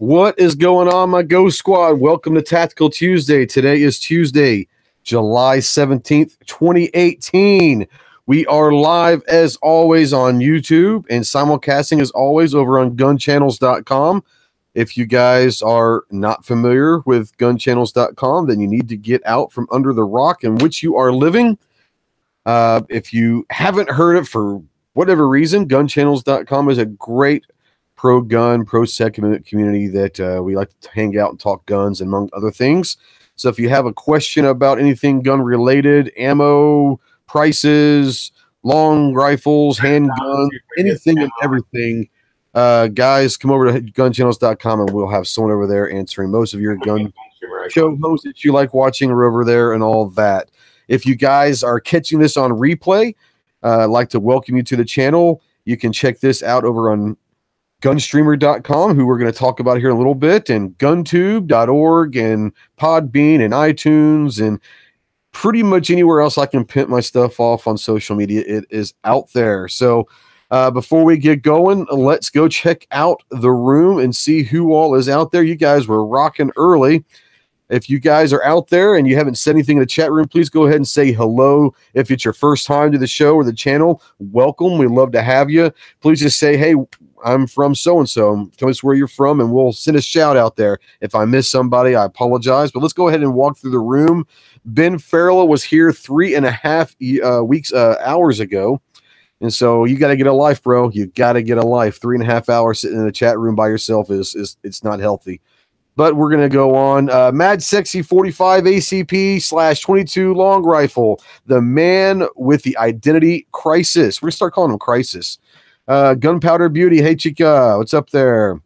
What is going on, my Ghost Squad? Welcome to Tactical Tuesday. Today is Tuesday, July 17th, 2018. We are live, as always, on YouTube and simulcasting, as always, over on GunChannels.com. If you guys are not familiar with GunChannels.com, then you need to get out from under the rock in which you are living. If you haven't heard it for whatever reason, GunChannels.com is a great pro-gun, pro-sec community that we like to hang out and talk guns, among other things. So if you have a question about anything gun-related, ammo, prices, long rifles, handguns, anything and everything, guys, come over to GunChannels.com and we'll have someone over there answering most of your gun show hosts that you like watching are over there and all that. If you guys are catching this on replay, I'd like to welcome you to the channel. You can check this out over on GunStreamer.com, who we're going to talk about here in a little bit, and GunTube.org and PodBean and iTunes and pretty much anywhere else I can pimp my stuff off on social media. It is out there. So before we get going, let's go check out the room and see who all is out there. You guys were rocking early. If you guys are out there and you haven't said anything in the chat room, please go ahead and say hello. If it's your first time to the show or the channel, welcome. We'd love to have you. Please just say, hey, I'm from so-and-so. Tell us where you're from, and we'll send a shout out there. If I miss somebody, I apologize. But let's go ahead and walk through the room. Ben Farrell was here 3.5 hours ago. And so you got to get a life, bro. You got to get a life. 3.5 hours sitting in a chat room by yourself is it's not healthy. But we're going to go on. Mad Sexy 45 ACP / 22 long rifle. The man with the identity crisis. We're going to start calling him Crisis. Gunpowder Beauty. Hey, Chica. What's up there?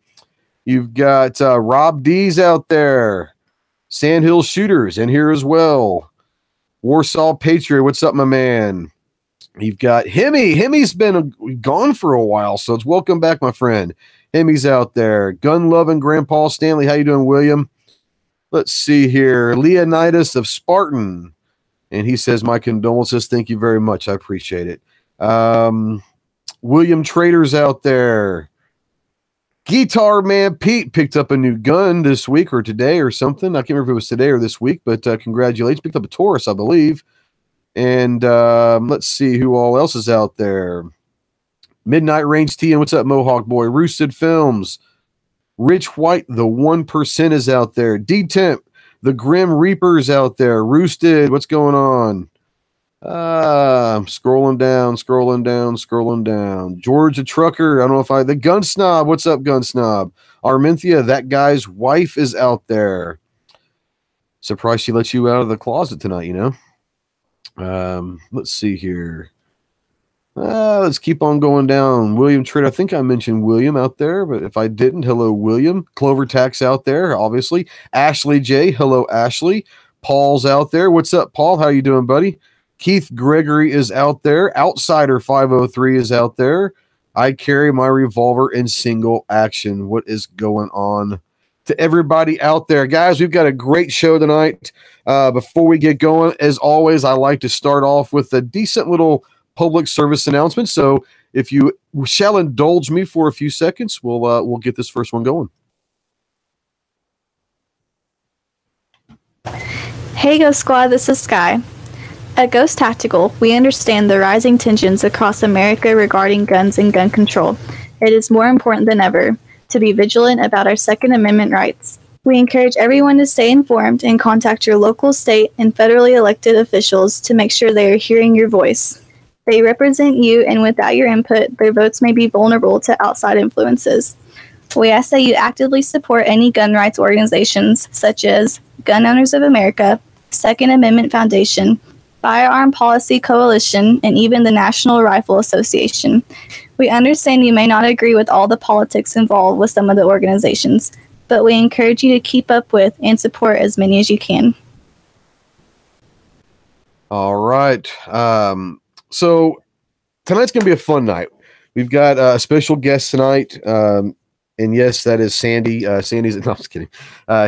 You've got Rob D's out there. Sandhill Shooters in here as well. Warsaw Patriot. What's up, my man? You've got Hemi. Hemi's been gone for a while, so it's welcome back, my friend. Hemi's out there. Gun loving Grandpa Stanley. How you doing, William? Let's see here. Leonidas of Spartan. And he says, my condolences. Thank you very much. I appreciate it. William Trader's out there. Guitar Man Pete picked up a new gun this week or today or something. I can't remember if it was today or this week, but congratulations. Picked up a Taurus, I believe. And let's see who all else is out there. Midnight Range T, and what's up, Mohawk Boy? Roosted Films. Rich White, the 1% is out there. D-Temp, the Grim Reaper's out there. Roosted, what's going on? I'm scrolling down. George the Trucker, I don't know if the Gun Snob, what's up, Gun Snob? Arminthia, that guy's wife is out there. Surprised she let you out of the closet tonight, you know? Let's see here. Let's keep on going down. William Trader, I think I mentioned William out there, but if I didn't, hello, William. Clover Tax out there, obviously. Ashley J, hello, Ashley. Paul's out there. What's up, Paul? How you doing, buddy? Keith Gregory is out there. Outsider 503 is out there. I carry my revolver in single action. What is going on? To everybody out there, guys, we've got a great show tonight. Before we get going, as always, I like to start off with a decent little public service announcement. So if you shall indulge me for a few seconds, we'll get this first one going. Hey, Ghost Squad, this is Sky. At Ghost Tactical, we understand the rising tensions across America regarding guns and gun control. It is more important than ever to be vigilant about our Second Amendment rights. We encourage everyone to stay informed and contact your local, state, and federally elected officials to make sure they are hearing your voice. They represent you, and without your input, their votes may be vulnerable to outside influences. We ask that you actively support any gun rights organizations such as Gun Owners of America, Second Amendment Foundation, Firearm Policy Coalition, and even the National Rifle Association. We understand you may not agree with all the politics involved with some of the organizations, but we encourage you to keep up with and support as many as you can. All right. So tonight's going to be a fun night. We've got a special guest tonight. And yes, that is Sandy. Sandy's, no, I'm just kidding.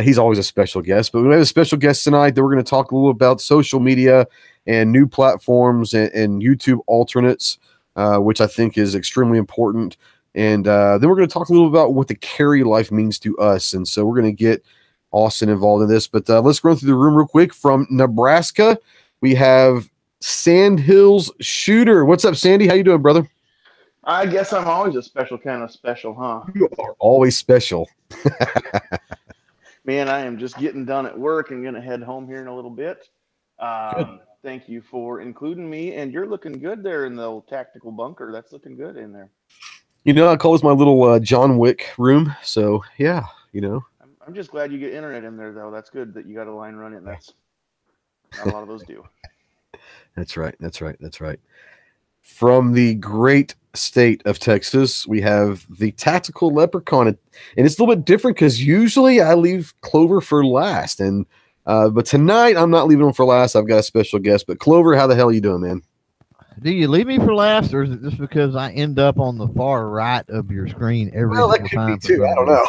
He's always a special guest, but we have a special guest tonight that we're going to talk a little about social media and new platforms and YouTube alternates, which I think is extremely important And then we're going to talk a little about what the carry life means to us. And so we're going to get Austin involved in this. But let's run through the room real quick. From Nebraska, we have Sandhills Shooter. What's up, Sandy? How you doing, brother? I guess I'm always a special kind of special, huh? You are always special. Man, I am just getting done at work and going to head home here in a little bit. Thank you for including me. And you're looking good there in the old tactical bunker. That's looking good in there. You know, I call this my little John Wick room. So, yeah, you know. I'm just glad you get internet in there, though. That's good that you got a line running. That's not a lot of those do. That's right. That's right. That's right. From the great state of Texas, we have the Tactical Leprechaun. And it's a little bit different because usually I leave Clover for last. And but tonight I'm not leaving him for last. I've got a special guest. But Clover, how the hell are you doing, man? Do you leave me for last, or is it just because I end up on the far right of your screen every single time? Well, that could be too. I don't know.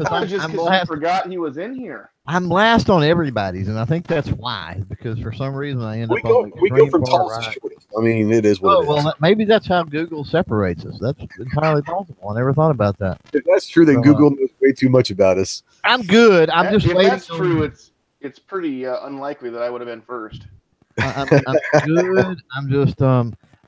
I forgot he was in here. I'm last on everybody's, and I think that's why. Because for some reason I end up on the we go from far tallest right. to shortest. I mean, it is what it is. Well, maybe that's how Google separates us. That's entirely possible. I never thought about that. If that's true, then Google knows way too much about us. I'm good. I'm just waiting. If that's true, it's pretty unlikely that I would have been first. I'm good. I'm just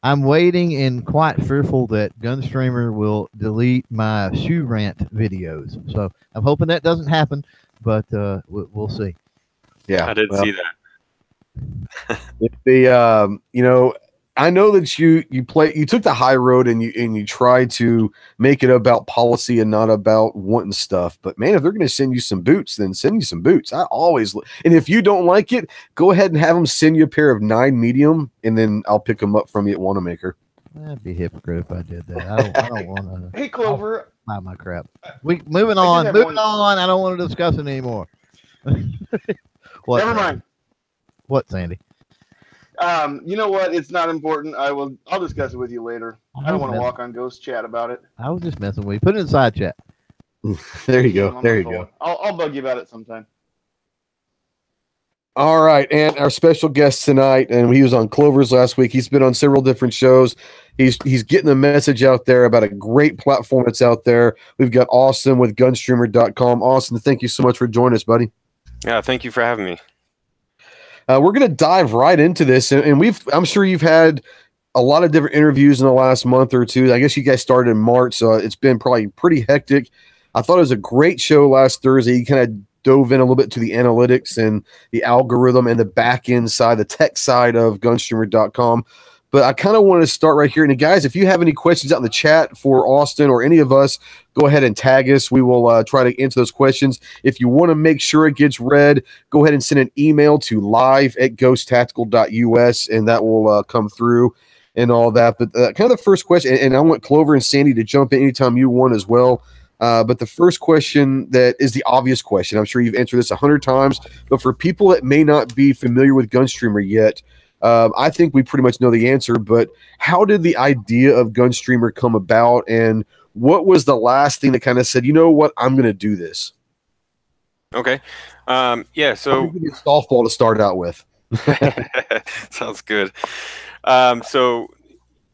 I'm waiting and quite fearful that GunStreamer will delete my shoe rant videos. So I'm hoping that doesn't happen, but we'll see. Yeah, I did see that. You know, I know that you took the high road and you tried to make it about policy and not about wanting stuff. But man, if they're going to send you some boots, then send you some boots. I always, and if you don't like it, go ahead and have them send you a pair of 9 medium, and then I'll pick them up from you at Wanamaker. That'd be a hypocrite if I did that. I don't want to. Hey, Clover, buy my crap. Moving on. I don't want to discuss it anymore. What? Never mind. What, Sandy? You know what? It's not important. I'll discuss it with you later. I don't want to walk on Ghost Chat about it. I was just messing with you. Put it in side chat. There you go. There you go. I'll bug you about it sometime. All right, and our special guest tonight, and he was on Clover's last week. He's been on several different shows. He's getting the message out there about a great platform that's out there. We've got Austin with GunStreamer.com. Austin, thank you so much for joining us, buddy. Yeah, thank you for having me. We're going to dive right into this, and I'm sure you've had a lot of different interviews in the last month or two. I guess you guys started in March, so it's been probably pretty hectic. I thought it was a great show last Thursday. You kind of dove in a little bit to the analytics and the algorithm and the back end side, the tech side of GunStreamer.com. But I kind of wanted to start right here. And guys, if you have any questions out in the chat for Austin or any of us, go ahead and tag us. We will try to answer those questions. If you want to make sure it gets read, go ahead and send an email to live@ghosttactical.us, and that will come through and all that. But kind of the first question, and I want Clover and Sandy to jump in anytime you want as well. But the first question that is the obvious question, I'm sure you've answered this 100 times, but for people that may not be familiar with GunStreamer yet, I think we pretty much know the answer, but how did the idea of GunStreamer come about, and what was the last thing that kind of said, you know what, I'm going to do this? Okay. Yeah, so... softball to start out with. Sounds good. So,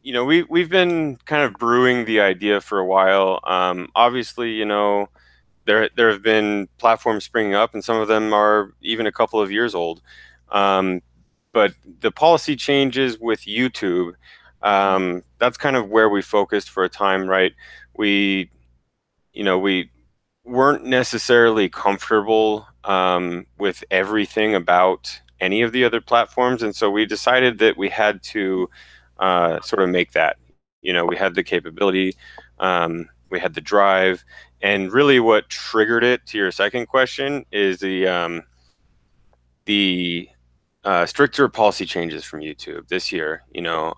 you know, we've been kind of brewing the idea for a while. Obviously, you know, there have been platforms springing up, and some of them are even a couple of years old. But the policy changes with YouTube, that's kind of where we focused for a time, right? We weren't necessarily comfortable with everything about any of the other platforms, and so we decided that we had to sort of make that. You know, we had the capability, we had the drive, and really what triggered it, to your second question, is the stricter policy changes from YouTube this year. You know,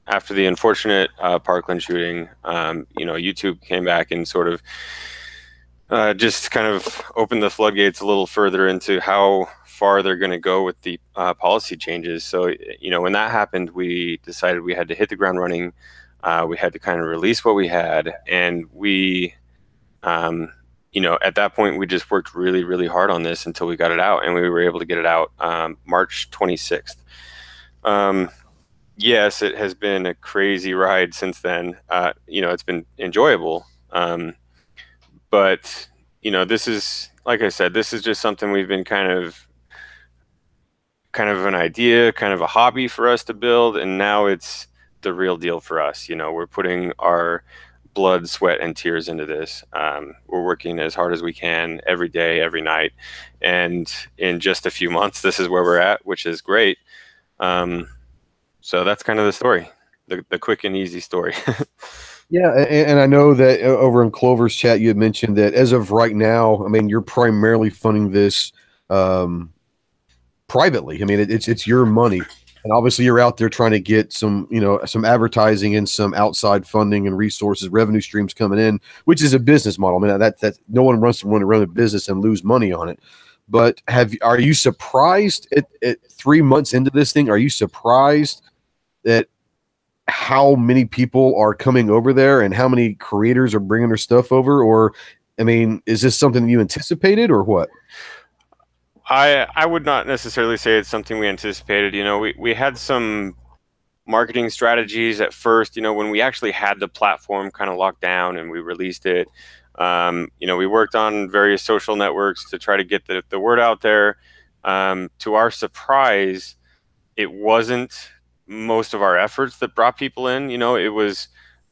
after the unfortunate Parkland shooting, you know, YouTube came back and sort of just kind of opened the floodgates a little further into how far they're going to go with the policy changes. So, you know, when that happened, we decided we had to hit the ground running. We had to kind of release what we had, and we, you know, at that point, we just worked really, really hard on this until we got it out, and we were able to get it out March 26th. yes, it has been a crazy ride since then. It's been enjoyable. But, this is, like I said, this is just something we've been kind of an idea, kind of a hobby for us to build. And now it's the real deal for us. We're putting our blood, sweat, and tears into this. We're working as hard as we can every day, every night. And in just a few months, this is where we're at, which is great. So that's kind of the story, the quick and easy story. Yeah, and I know that over in Clover's chat, you had mentioned that as of right now, I mean, you're primarily funding this privately. I mean, it's your money, and obviously you're out there trying to get some advertising and some outside funding and resources, revenue streams coming in, which is a business model. I mean, that no one wants to run a business and lose money on it. But are you surprised at 3 months into this thing? Are you surprised at how many people are coming over there and how many creators are bringing their stuff over? Or, I mean, is this something you anticipated or what? I would not necessarily say it's something we anticipated. We had some marketing strategies at first, when we actually had the platform kind of locked down and we released it. We worked on various social networks to try to get the word out there. To our surprise, it wasn't most of our efforts that brought people in. It was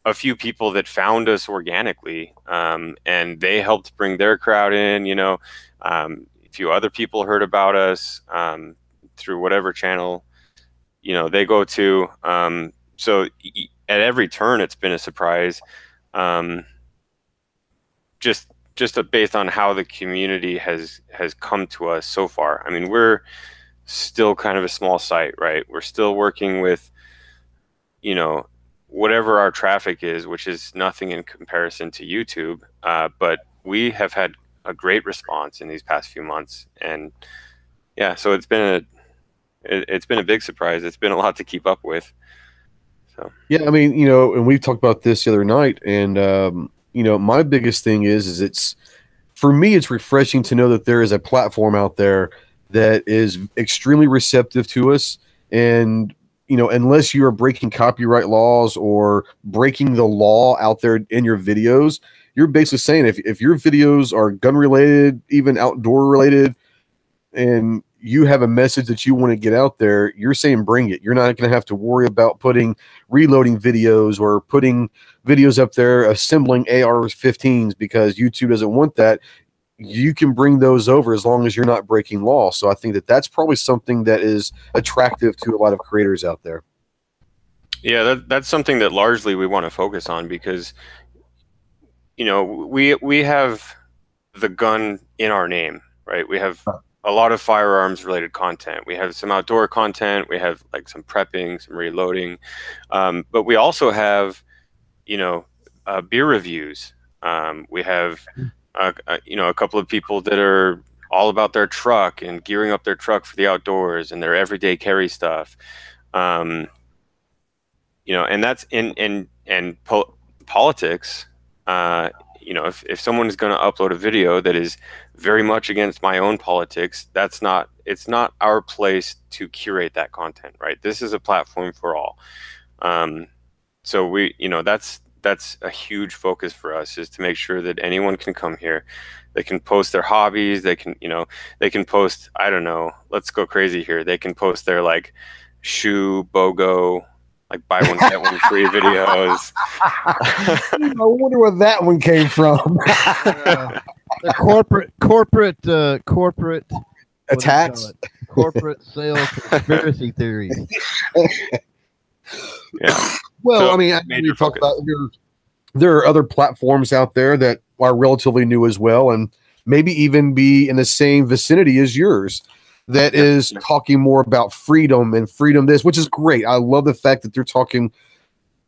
a few people that found us organically, and they helped bring their crowd in. A few other people heard about us through whatever channel they go to. So at every turn, it's been a surprise. Just based on how the community has come to us so far. I mean, we're still kind of a small site, right? We're still working with, whatever our traffic is, which is nothing in comparison to YouTube. But we have had a great response in these past few months, and yeah, so it's been a big surprise. It's been a lot to keep up with. So yeah, I mean, and we've talked about this the other night, and my biggest thing is it's, for me, it's refreshing to know that there is a platform out there that is extremely receptive to us. And, unless you are breaking copyright laws or breaking the law out there in your videos, you're basically saying if your videos are gun related, even outdoor related, and you have a message that you want to get out there, you're saying bring it. You're not going to have to worry about reloading videos or putting videos up there assembling AR-15s because YouTube doesn't want that. You can bring those over as long as you're not breaking law. So I think that that's probably something that is attractive to a lot of creators out there. Yeah, that's something that largely we want to focus on because, we have the gun in our name, right? We have a lot of firearms related content. We have some outdoor content. We have like some prepping, some reloading, but we also have, beer reviews. We have, a couple of people that are all about their truck and gearing up their truck for the outdoors and their everyday carry stuff. And that's in politics. If someone is going to upload a video that is very much against my own politics, it's not our place to curate that content, right? This is a platform for all. So that's a huge focus for us, is to make sure that anyone can come here. They can post their hobbies. They can post, I don't know, let's go crazy here. They can post their like shoe BOGO, like buy one get one free videos. I wonder where that one came from. The corporate attacks, corporate sales conspiracy theories. Yeah. Well, So, I mean, you talk about there are other platforms out there that are relatively new as well, and maybe even be in the same vicinity as yours. That is talking more about freedom and freedom this, which is great. I love the fact that they're talking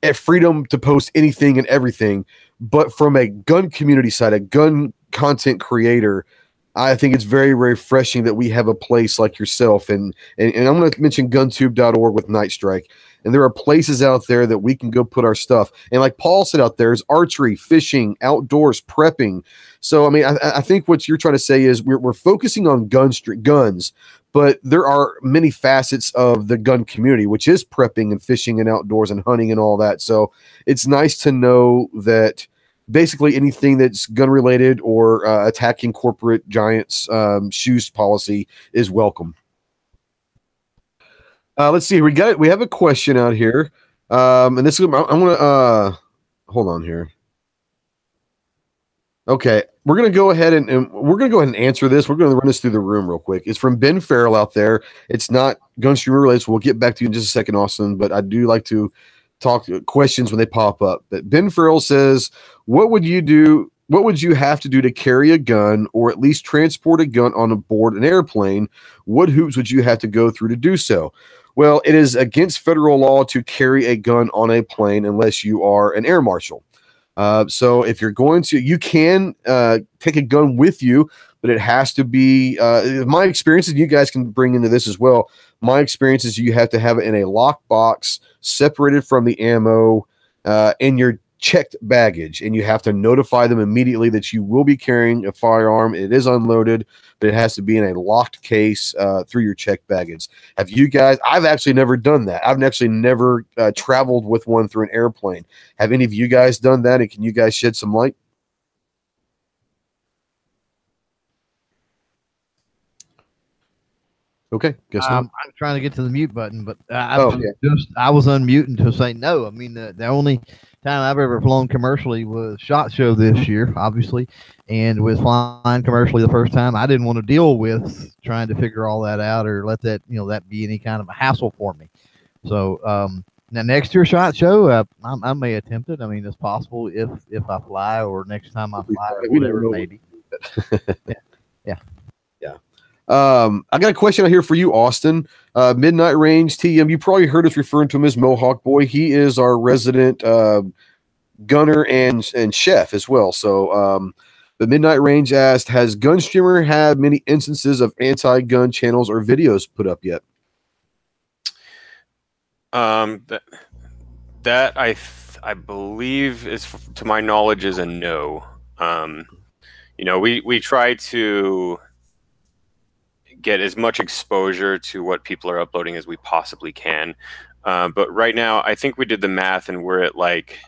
at freedom to post anything and everything, but from a gun community side, a gun content creator, I think it's very, very refreshing that we have a place like yourself, and I'm going to mention GunTube.org with Night Strike, and there are places out there that we can go put our stuff. And like Paul said, out there is archery, fishing, outdoors, prepping. So I mean, I think what you're trying to say is we're focusing on guns, but there are many facets of the gun community, which is prepping and fishing and outdoors and hunting and all that. So it's nice to know that basically anything that's gun related or attacking corporate giants shoes policy is welcome. Let's see. We have a question out here, and this is I'm gonna hold on here. Okay, we're gonna go ahead and we're gonna go ahead and answer this. We're gonna run this through the room real quick. It's from Ben Farrell out there. It's not GunStreamer related, so we'll get back to you in just a second, Austin. But I do like to talk questions when they pop up. But Ben Farrell says, "What would you do? What would you have to do to carry a gun, or at least transport a gun on board an airplane? What hoops would you have to go through to do so?" Well, it is against federal law to carry a gun on a plane unless you are an air marshal. So if you're going to, you can take a gun with you, but it has to be, my experience, and you guys can bring into this as well. My experience is you have to have it in a locked box, separated from the ammo, in your checked baggage, and you have to notify them immediately that you will be carrying a firearm. It is unloaded, but it has to be in a locked case through your checked baggage. Have you guys? I've actually never done that. I've actually never traveled with one through an airplane. Have any of you guys done that? And can you guys shed some light? Okay, guess not. I'm trying to get to the mute button, but I was unmuting to say no. I mean, the only time I've ever flown commercially was SHOT Show this year, obviously, and with flying commercially the first time, I didn't want to deal with trying to figure all that out or let that that be any kind of a hassle for me. So now next year SHOT Show, I may attempt it. I mean, it's possible if I fly or next time I fly or whatever maybe. Yeah. I got a question out here for you, Austin. Midnight Range TM. You probably heard us referring to him as Mohawk Boy. He is our resident gunner and chef as well. So, the Midnight Range asked, has GunStreamer had many instances of anti-gun channels or videos put up yet? That I believe is, to my knowledge, is a no. We try to get as much exposure to what people are uploading as we possibly can. But right now, I think we did the math and we're at like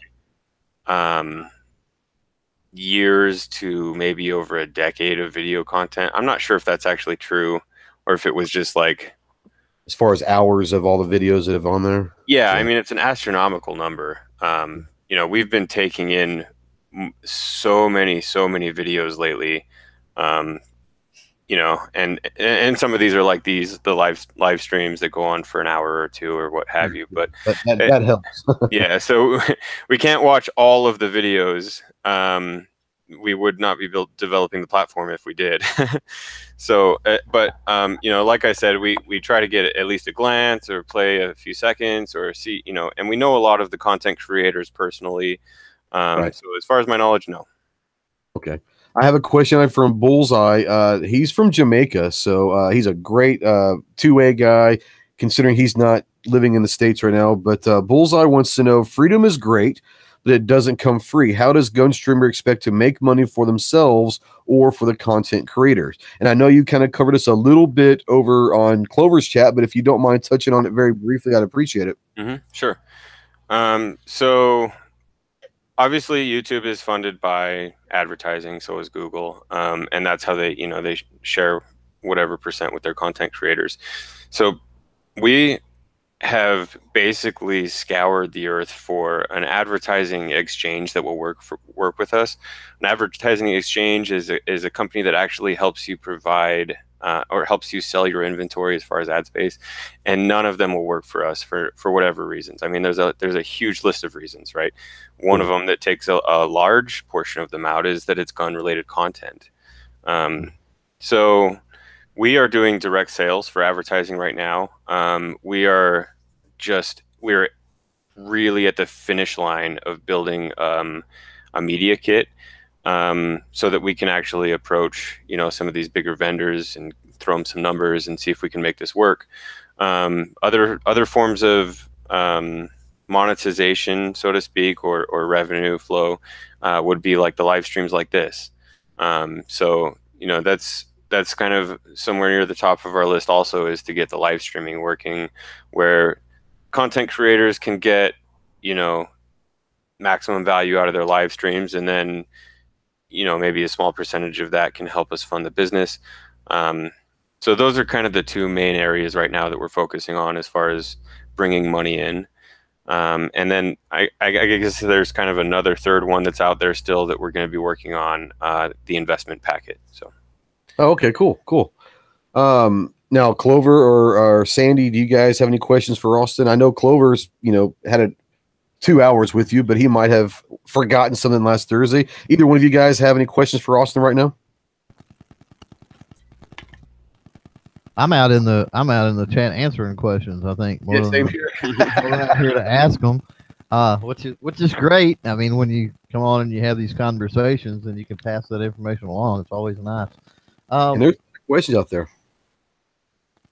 years to maybe over a decade of video content. I'm not sure if that's actually true or if it was just like, as far as hours of all the videos that have on there. Yeah, I mean, it's an astronomical number. We've been taking in so many videos lately. And some of these are like the live streams that go on for an hour or two or what have you. But that helps. Yeah, so we can't watch all of the videos. We would not be developing the platform if we did. So, like I said, we try to get at least a glance or play a few seconds or see, and we know a lot of the content creators personally. Right. So as far as my knowledge, no. Okay. I have a question from Bullseye. He's from Jamaica, so he's a great two-way guy, considering he's not living in the States right now. But Bullseye wants to know, freedom is great, but it doesn't come free. How does GunStreamer expect to make money for themselves or for the content creators? And I know you kind of covered this a little bit over on Clover's chat, but if you don't mind touching on it very briefly, I'd appreciate it. Mm-hmm, sure. So obviously YouTube is funded by advertising, so is Google, and that's how they share whatever percent with their content creators. So we have basically scoured the earth for an advertising exchange that will work with us. An advertising exchange is a company that actually helps you provide or helps you sell your inventory as far as ad space, and none of them will work for us for whatever reasons. I mean, there's a huge list of reasons, right? One of them that takes a large portion of them out is that it's gun-related content. So we are doing direct sales for advertising right now. We're really at the finish line of building a media kit. so that we can actually approach, some of these bigger vendors and throw them some numbers and see if we can make this work. Other forms of monetization, so to speak, or revenue flow would be like the live streams like this. So that's kind of somewhere near the top of our list also, is to get the live streaming working, where content creators can get, maximum value out of their live streams, and then, maybe a small percentage of that can help us fund the business. So those are kind of the two main areas right now that we're focusing on as far as bringing money in. And then I guess there's kind of another third one that's out there still that we're going to be working on, the investment packet. So. Oh, okay, cool. Now Clover or Sandy, do you guys have any questions for Austin? I know Clover's, had 2 hours with you, but he might have forgotten something last Thursday. Either one of you guys have any questions for Austin right now? I'm out in the chat answering questions. I think more Same here. We're out here to ask them, which is great. I mean, when you come on and you have these conversations and you can pass that information along, it's always nice. And there's questions out there.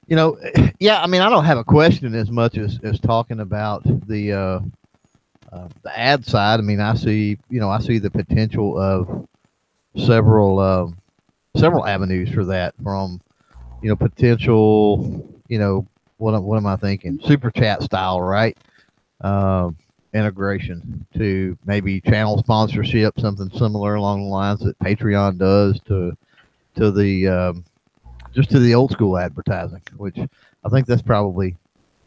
Yeah. I mean, I don't have a question as much as talking about the ad side. I mean, I see the potential of several avenues for that, from potential, what am I thinking? Super chat style, right? Integration to maybe channel sponsorship, something similar along the lines that Patreon does to the just to the old school advertising, which I think that's probably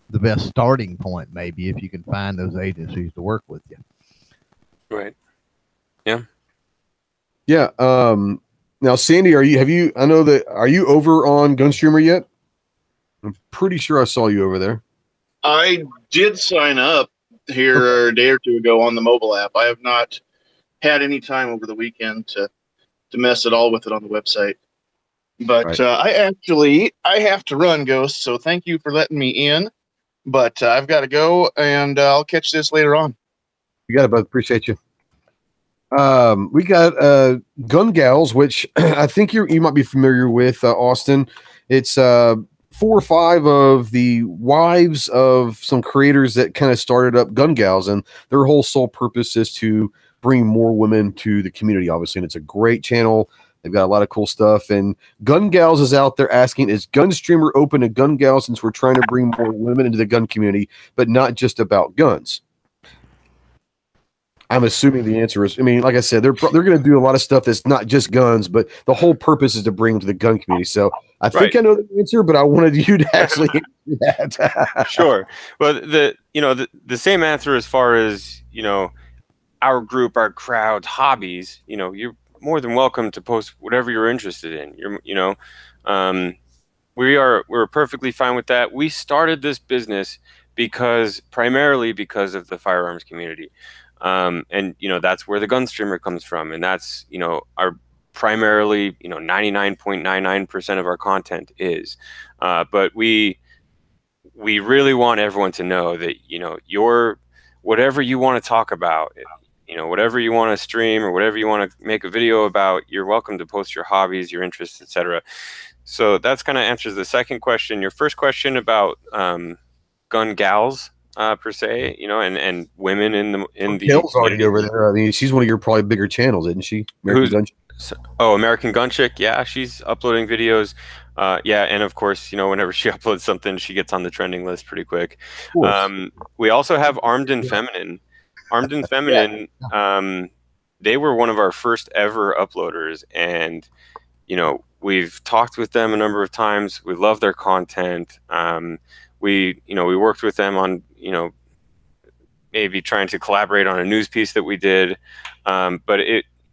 the best starting point, maybe, if you can find those agencies to work with you. Right. Yeah. Yeah. Now, Sandy, are you over on GunStreamer yet? I'm pretty sure I saw you over there. I did sign up here a day or two ago on the mobile app. I have not had any time over the weekend to mess at all with it on the website. But right. I have to run, Ghost, so thank you for letting me in. But I've got to go, and I'll catch this later on. You got it, bud. Appreciate you. We got Gun Gals, which I think you might be familiar with, Austin. It's 4 or 5 of the wives of some creators that kind of started up Gun Gals, and their whole sole purpose is to bring more women to the community, obviously. And it's a great channel. They've got a lot of cool stuff. And Gun Gals is out there asking, is GunStreamer open to Gun Gals, since we're trying to bring more women into the gun community, but not just about guns? I'm assuming the answer is, I mean, like I said, they're going to do a lot of stuff that's not just guns, but the whole purpose is to bring them to the gun community. So I think I know the answer, but I wanted you to actually answer that. Sure. Well, the same answer as far as, our group, our crowd, hobbies, you're more than welcome to post whatever you're interested in. We're perfectly fine with that. We started this business primarily because of the firearms community. And that's where the GunStreamer comes from, and that's our primarily 99.99% of our content is. But we really want everyone to know that your whatever you want to talk about, whatever you want to stream or whatever you want to make a video about, you're welcome to post your hobbies, your interests, etc. So that's kind of answers the second question. Your first question about Gun Gals. Per se, and women in the Hill's already over there. I mean, she's one of your probably bigger channels, isn't she? American Gun Chick. Yeah, she's uploading videos. Yeah, and of course, whenever she uploads something, she gets on the trending list pretty quick. We also have Armed and Feminine. Armed and Feminine. They were one of our first ever uploaders, and we've talked with them a number of times. We love their content. We worked with them on, maybe trying to collaborate on a news piece that we did. But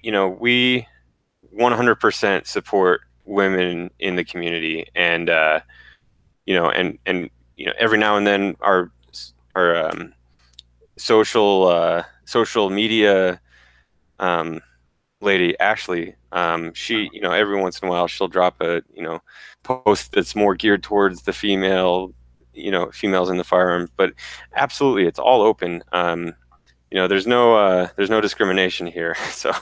we 100% support women in the community, and every now and then our social media lady Ashley, she every once in a while she'll drop a post that's more geared towards the females in the firearms. But absolutely, it's all open. there's no discrimination here. So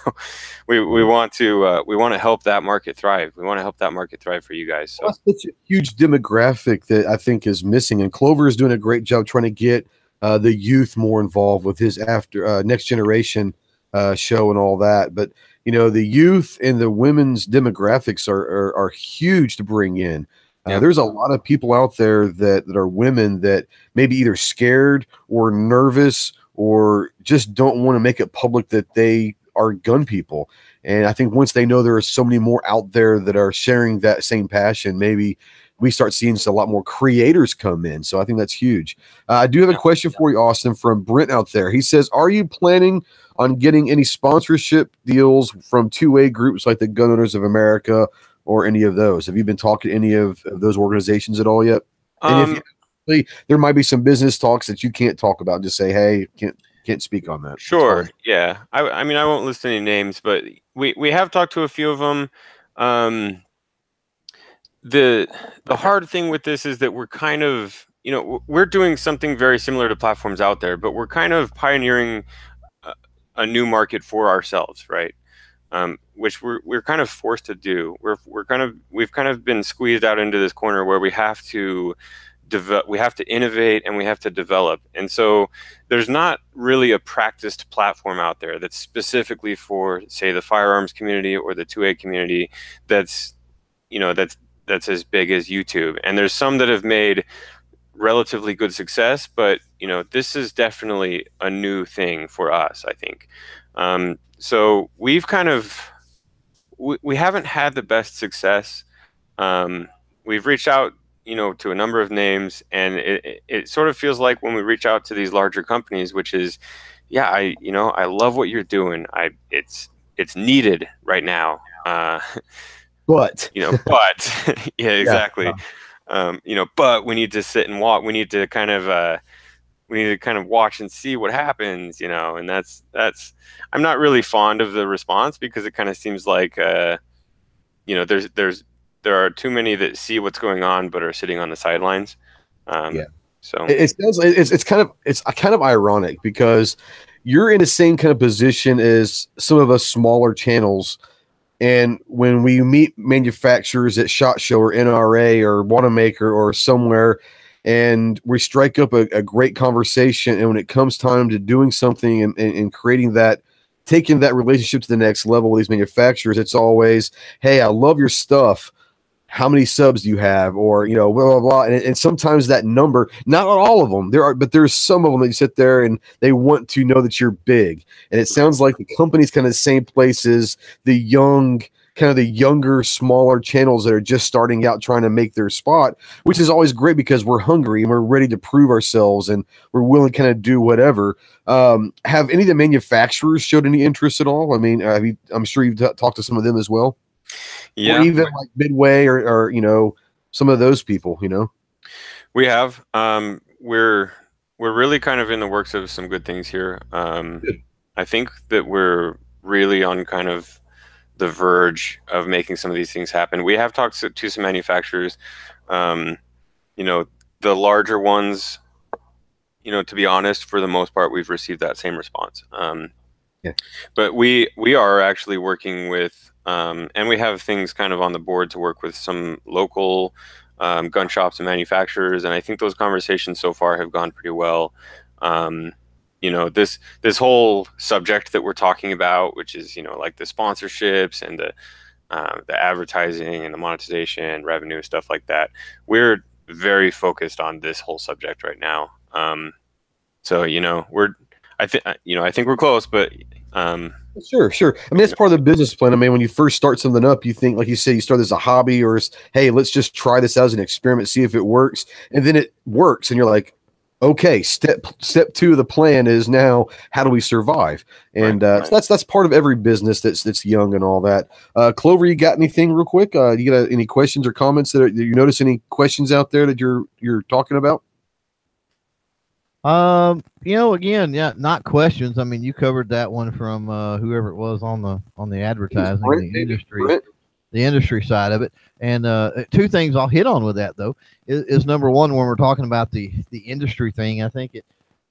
we want to help that market thrive. We want to help that market thrive for you guys. So that's such a huge demographic that I think is missing, and Clover is doing a great job trying to get the youth more involved with his after next generation show and all that. But the youth and the women's demographics are huge to bring in. There's a lot of people out there that are women that maybe either scared or nervous or just don't want to make it public that they are gun people. And I think once they know there are so many more out there that are sharing that same passion, maybe we start seeing a lot more creators come in. So I think that's huge. I do have a question for you, Austin, from Brent out there. He says, are you planning on getting any sponsorship deals from 2A groups like the Gun Owners of America or any of those? Have you been talking to any of those organizations at all yet? And if there might be some business talks that you can't talk about. Just say, hey, can't speak on that. Sure. Yeah. I mean, I won't list any names, but we have talked to a few of them. The hard thing with this is that we're kind of, we're doing something very similar to platforms out there, but we're kind of pioneering a new market for ourselves, right? Which we're kind of forced to do. We've kind of been squeezed out into this corner where we have to innovate and we have to develop. And so there's not really a practiced platform out there that's specifically for, say, the firearms community or the 2A community that's as big as YouTube. And there's some that have made relatively good success, but this is definitely a new thing for us, I think. So we've kind of we haven't had the best success. We've reached out to a number of names, and it sort of feels like when we reach out to these larger companies, which is, I love what you're doing. It's needed right now. But yeah, exactly. But we need to sit and walk. We need to kind of watch and see what happens, and that's I'm not really fond of the response, because it kind of seems like there are too many that see what's going on but are sitting on the sidelines. So it's kind of ironic, because you're in the same kind of position as some of us smaller channels. And when we meet manufacturers at SHOT Show or NRA or Wanamaker or somewhere, and we strike up a great conversation, and when it comes time to doing something and creating that, taking that relationship to the next level with these manufacturers, it's always, hey, I love your stuff. How many subs do you have? Or, blah, blah, blah. And sometimes that number, not all of them, but there's some of them that you sit there and they want to know that you're big. And it sounds like the company's kind of the same place as the younger, smaller channels that are just starting out trying to make their spot, which is always great because we're hungry and we're ready to prove ourselves and we're willing to kind of do whatever. Have any of the manufacturers showed any interest at all? I mean, I'm sure you've talked to some of them as well. Yeah. Or even like Midway or some of those people, We have. We're really kind of in the works of some good things here. I think that we're really on kind of the verge of making some of these things happen. We have talked to some manufacturers, the larger ones, to be honest, for the most part, we've received that same response. But we are actually working with, and we have things kind of on the board to work with some local gun shops and manufacturers. And I think those conversations so far have gone pretty well. This whole subject that we're talking about, which is, like the sponsorships and the advertising and the monetization, revenue, stuff like that. We're very focused on this whole subject right now. I think we're close, but Sure. I mean, that's part of the business plan. I mean, when you first start something up, you think, like you say, you start as a hobby, or hey, let's just try this out as an experiment, see if it works, and then it works, and you're like, okay, step 2 of the plan is now how do we survive? And right. So that's part of every business that's young and all that. Clover, you got anything real quick? You got any questions or comments that you notice? Any questions out there that you're talking about? Again, not questions. I mean, you covered that one from whoever it was on the advertising, the industry side of it. And 2 things I'll hit on with that though is number one, when we're talking about the industry thing, I think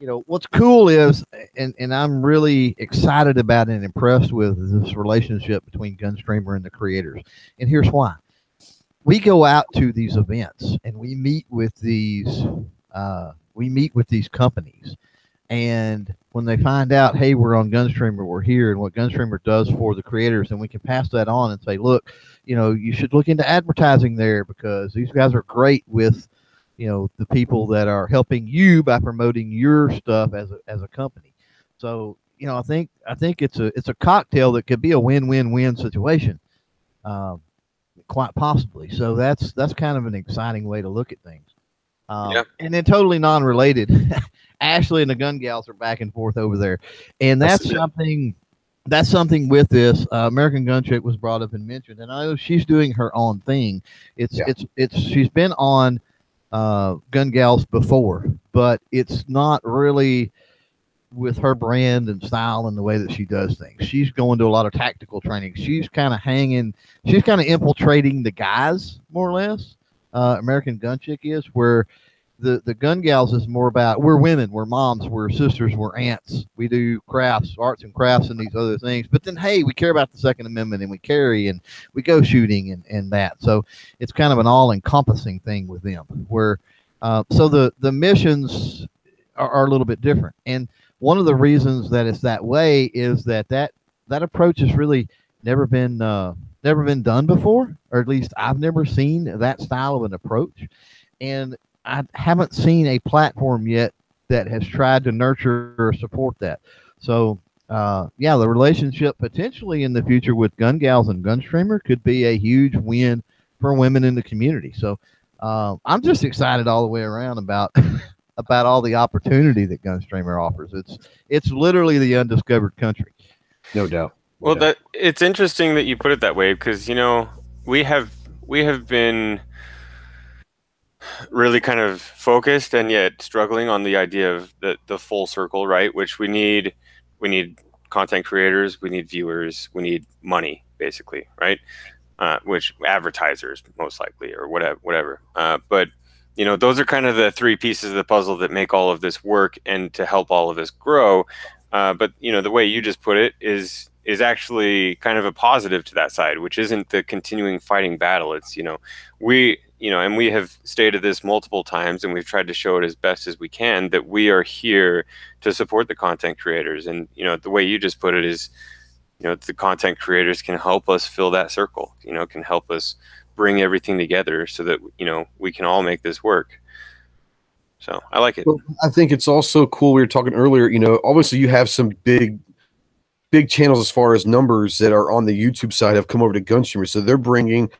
you know, what's cool is, and I'm really excited about and impressed with this relationship between GunStreamer and the creators. And here's why. We go out to these events and we meet with these companies. And when they find out, hey, we're on GunStreamer, we're here, and what GunStreamer does for the creators, and we can pass that on and say, look, you know, you should look into advertising there because these guys are great with, you know, the people that are helping you by promoting your stuff as a company. So, you know, I think it's a cocktail that could be a win-win-win situation, quite possibly. So that's kind of an exciting way to look at things. Yeah. And then totally non-related, Ashley and the Gun Gals are back and forth over there, and that's something with this. American Gun Chick was brought up and mentioned, and I know she's doing her own thing. She's been on Gun Gals before, but it's not really with her brand and style and the way that she does things. She's going to a lot of tactical training. She's kind of infiltrating the guys more or less. American Gun Chick is, where the Gun Gals is more about, we're women, we're moms, we're sisters, we're aunts. We do crafts, arts and crafts and these other things. But then, hey, we care about the Second Amendment and we carry and we go shooting and that. So it's kind of an all-encompassing thing with them. Where so the missions are a little bit different. And one of the reasons that it's that way is that approach has really never been done before, or at least I've never seen that style of an approach. And I haven't seen a platform yet that has tried to nurture or support that. So, yeah, the relationship potentially in the future with Gun Gals and GunStreamer could be a huge win for women in the community. So, I'm just excited all the way around about about all the opportunity that GunStreamer offers. It's literally the undiscovered country. No doubt. Well, that it's interesting that you put it that way, because, you know, we have been really kind of focused and yet struggling on the idea of the full circle, right? Which we need content creators, we need viewers, we need money, basically, right? Which advertisers most likely, or whatever. But you know, those are kind of the three pieces of the puzzle that make all of this work and to help all of this grow. But you know, the way you just put it is actually kind of a positive to that side, which isn't the continuing fighting battle. It's, you know, and we have stated this multiple times, and we've tried to show it as best as we can, that we are here to support the content creators. And, you know, the way you just put it is, you know, the content creators can help us fill that circle, you know, can help us bring everything together so that, you know, we can all make this work. So I like it. Well, I think it's also cool. We were talking earlier, you know, obviously you have some big channels as far as numbers that are on the YouTube side have come over to GunStreamer. So they're bringing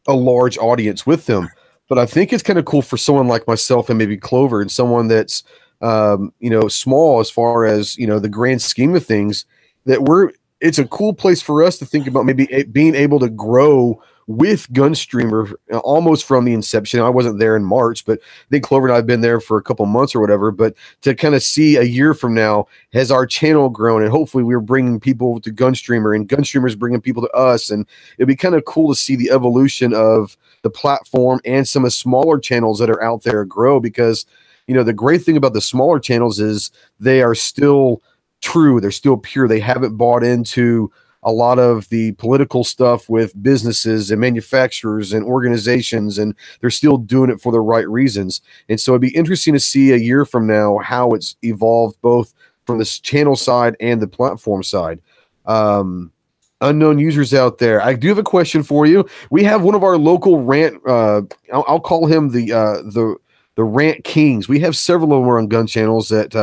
a large audience with them. But I think it's kind of cool for someone like myself and maybe Clover, and someone that's, you know, small as far as, you know, the grand scheme of things, that it's a cool place for us to think about maybe being able to grow with GunStreamer almost from the inception. I wasn't there in March, but I think Clover and I have been there for a couple months or whatever. But to kind of see a year from now, has our channel grown, and hopefully we're bringing people to GunStreamer and GunStreamer's bringing people to us. And it'd be kind of cool to see the evolution of the platform and some of the smaller channels that are out there grow, because, you know, the great thing about the smaller channels is they are still true. They're still pure. They haven't bought into a lot of the political stuff with businesses and manufacturers and organizations, and they're still doing it for the right reasons. And so it'd be interesting to see a year from now how it's evolved, both from this channel side and the platform side. Unknown users out there, I do have a question for you. We have one of our local rant, I'll call him the rant kings. We have several of them on Gun Channels that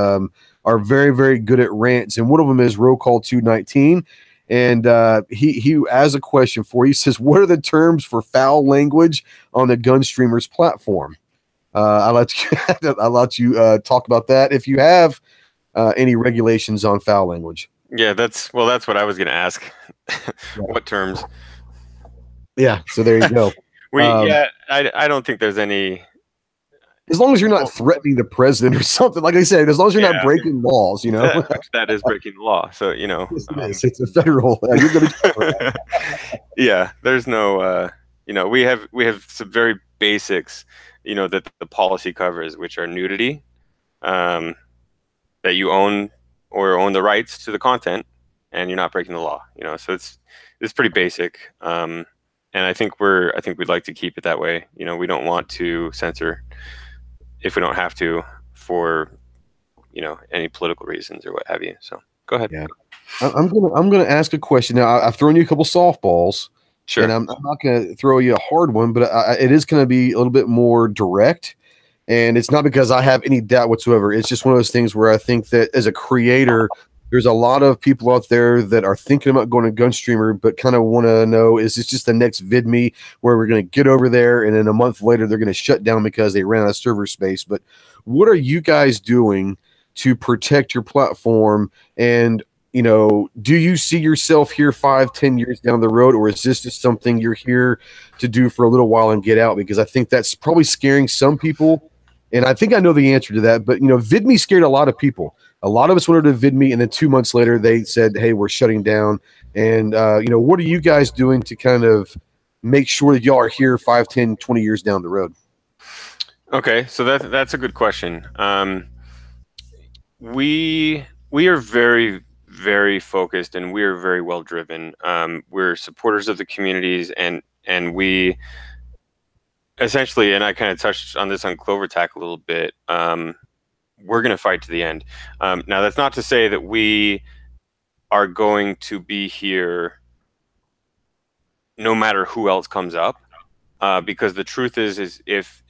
are very, very good at rants, and one of them is Roll Call 219. And he has a question for you. He says, what are the terms for foul language on the GunStreamer's platform? I'll let you talk about that if you have any regulations on foul language. Yeah, that's what I was going to ask. What terms? Yeah, so there you go. I don't think there's any. As long as you're not threatening the president or something, like I said, as long as you're not breaking laws, you know. That is breaking the law. So, you know. Yes, it's a federal. You're going to. Yeah, there's no, you know, we have some very basics, you know, that the policy covers, which are nudity, that you own or own the rights to the content, and you're not breaking the law. You know, so it's pretty basic. And I think we'd like to keep it that way. You know, we don't want to censor if we don't have to for, you know, any political reasons or what have you. So go ahead. Yeah, I'm gonna ask a question now. I've thrown you a couple softballs, Sure. and I'm not gonna throw you a hard one, but it is gonna be a little bit more direct. And it's not because I have any doubt whatsoever. It's just one of those things where I think that as a creator, there's a lot of people out there that are thinking about going to GunStreamer, but kind of want to know, is this just the next VidMe where we're going to get over there and then a month later they're going to shut down because they ran out of server space? But what are you guys doing to protect your platform? And, you know, do you see yourself here 5-10 years down the road, or is this just something you're here to do for a little while and get out? Because I think that's probably scaring some people. And I think I know the answer to that, but you know, VidMe scared a lot of people. A lot of us wanted to VidMe, and then 2 months later, they said, "Hey, we're shutting down." And you know, what are you guys doing to kind of make sure that y'all are here 5, 10, 20 years down the road? Okay, so that's a good question. We are very, very focused, and we are very well driven. We're supporters of the communities, and we essentially, and I kind of touched on this on CloverTac a little bit, we're going to fight to the end. Now, that's not to say that we are going to be here no matter who else comes up, because the truth is if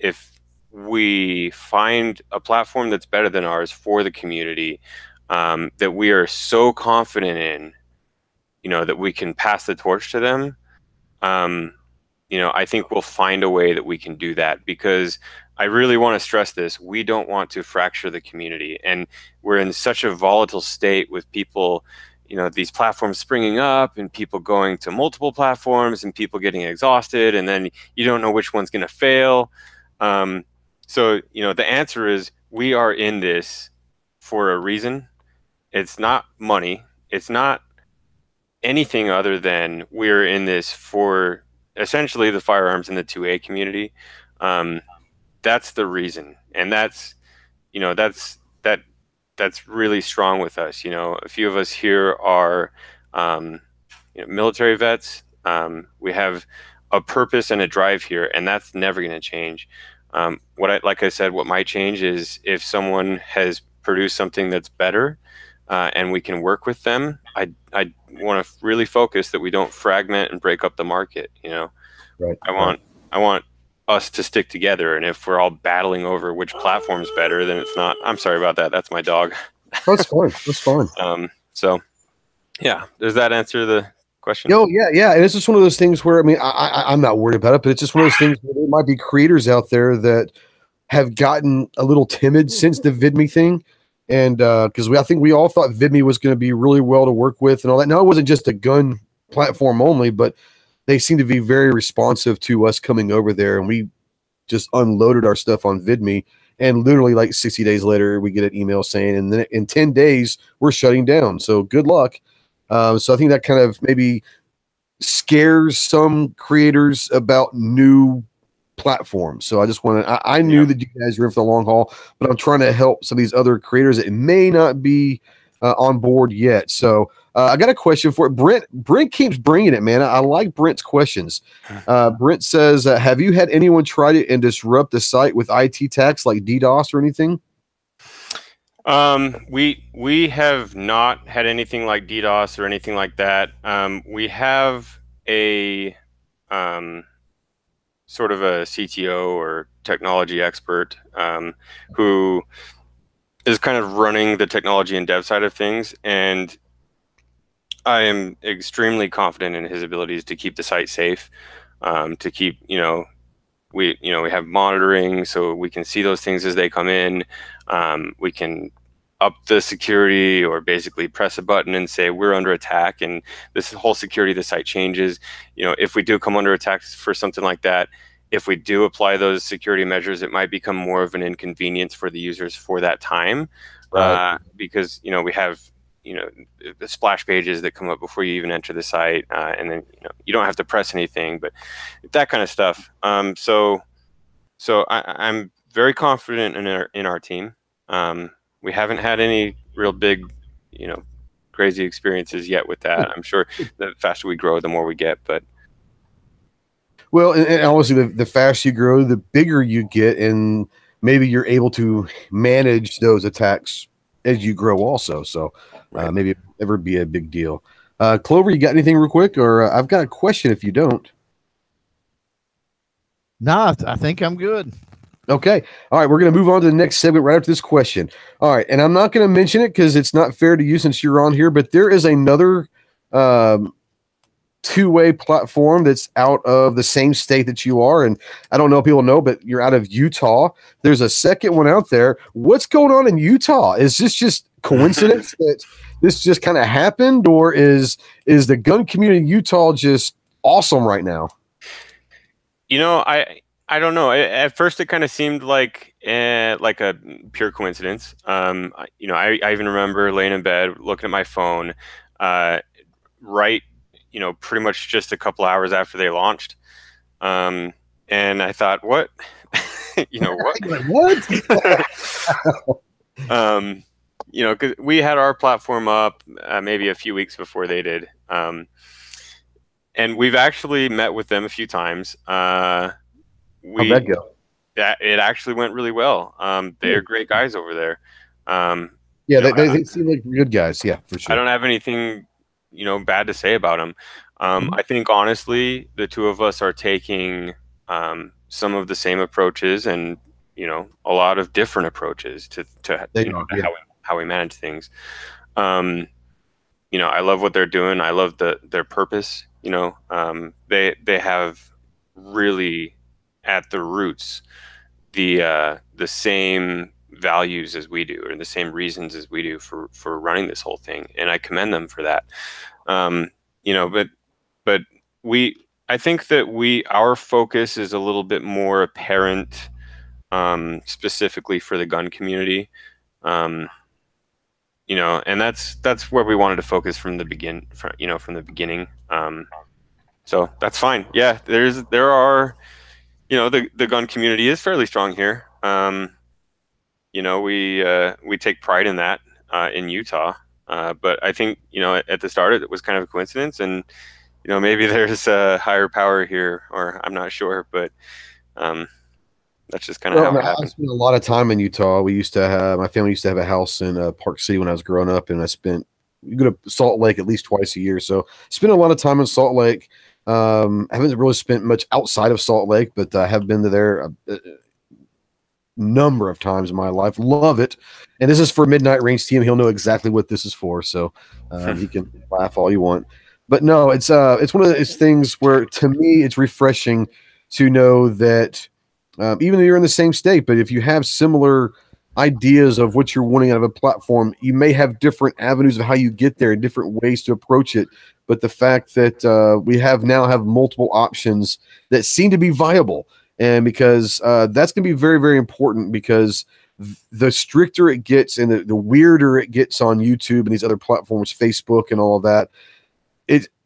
we find a platform that's better than ours for the community, that we are so confident in, you know, that we can pass the torch to them, you know, I think we'll find a way that we can do that, because I really want to stress this. We don't want to fracture the community, and we're in such a volatile state with people, you know, these platforms springing up and people going to multiple platforms and people getting exhausted, and then you don't know which one's going to fail. So, you know, the answer is we are in this for a reason. It's not money. It's not anything other than we're in this for essentially the firearms in the 2A community. That's the reason, and that's, you know, that's really strong with us. You know, a few of us here are you know, military vets. We have a purpose and a drive here, and that's never going to change. Like I said, what might change is if someone has produced something that's better, and we can work with them. I want to really focus that we don't fragment and break up the market. You know, Right. I want us to stick together, and if we're all battling over which platform's better, then it's not. I'm sorry about that. That's my dog. That's fine. That's fine. So, yeah, does that answer the question? No, yeah. And it's just one of those things where, I mean, I'm not worried about it, but it's just one of those things where there might be creators out there that have gotten a little timid since the VidMe thing. And because I think we all thought VidMe was going to be really well to work with and all that. Now, it wasn't just a gun platform only, but they seem to be very responsive to us coming over there. And we just unloaded our stuff on VidMe. And literally like 60 days later, we get an email saying, and then in 10 days, we're shutting down. So good luck. So I think that kind of maybe scares some creators about new platforms. So I just want to, I knew that you guys were in for the long haul, but I'm trying to help some of these other creators that may not be on board yet. So I got a question for it. Brent keeps bringing it, man. I like Brent's questions. Brent says, have you had anyone try to and disrupt the site with IT attacks like DDoS or anything? We have not had anything like DDoS or anything like that. We have a sort of a CTO or technology expert who is kind of running the technology and dev side of things, and I am extremely confident in his abilities to keep the site safe, to keep, we have monitoring so we can see those things as they come in. We can up the security or basically press a button and say we're under attack, and this whole security of the site changes. If we do come under attack for something like that, if we do apply those security measures, it might become more of an inconvenience for the users for that time, right. Because we have the splash pages that come up before you even enter the site, and then you don't have to press anything, but that kind of stuff. So I'm very confident in our team. we haven't had any real big, crazy experiences yet with that. I'm sure the faster we grow, the more we get, but. Well, and obviously the faster you grow, the bigger you get, and maybe you're able to manage those attacks as you grow also. So Right. maybe it never be a big deal. Clover, you got anything real quick? Or I've got a question if you don't. No, I think I'm good. Okay. All right. We're going to move on to the next segment right after this question. All right. And I'm not going to mention it because it's not fair to you since you're on here, but there is another two-way platform that's out of the same state that you are. And I don't know if people know, but you're out of Utah. There's a second one out there. What's going on in Utah? Is this just coincidence that this just kind of happened, or is the gun community in Utah just awesome right now? I don't know. At first, it kind of seemed like a pure coincidence. I even remember laying in bed, looking at my phone, right, pretty much just a couple hours after they launched, and I thought, what, What? Because we had our platform up maybe a few weeks before they did, and we've actually met with them a few times. How'd that go? It actually went really well. They're great guys over there. Yeah, they seem like good guys. Yeah, for sure. I don't have anything, bad to say about them. I think honestly, the two of us are taking some of the same approaches and a lot of different approaches to how we manage things. I love what they're doing. I love their purpose. They have really at the roots the same values as we do, or the same reasons as we do for running this whole thing, and I commend them for that. But I think that our focus is a little bit more apparent, specifically for the gun community, and that's where we wanted to focus from the beginning. So that's fine. Yeah, there are, the gun community is fairly strong here. We take pride in that in Utah. But I think, at the start it was kind of a coincidence, and maybe there's a higher power here, or I'm not sure, but that's just kind of how it happened. I spent a lot of time in Utah. My family used to have a house in Park City when I was growing up, and you go to Salt Lake at least twice a year. So spent a lot of time in Salt Lake. I haven't really spent much outside of Salt Lake, but I have been to there a number of times in my life. Love it. And this is for Midnight Range team. He'll know exactly what this is for. So you can laugh all you want. But no, it's one of those things where, to me, it's refreshing to know that even though you're in the same state, but if you have similar ideas of what you're wanting out of a platform, you may have different avenues of how you get there and different ways to approach it. But the fact that we now have multiple options that seem to be viable, and because that's going to be very, very important, because the stricter it gets and the weirder it gets on YouTube and these other platforms, Facebook and all of that,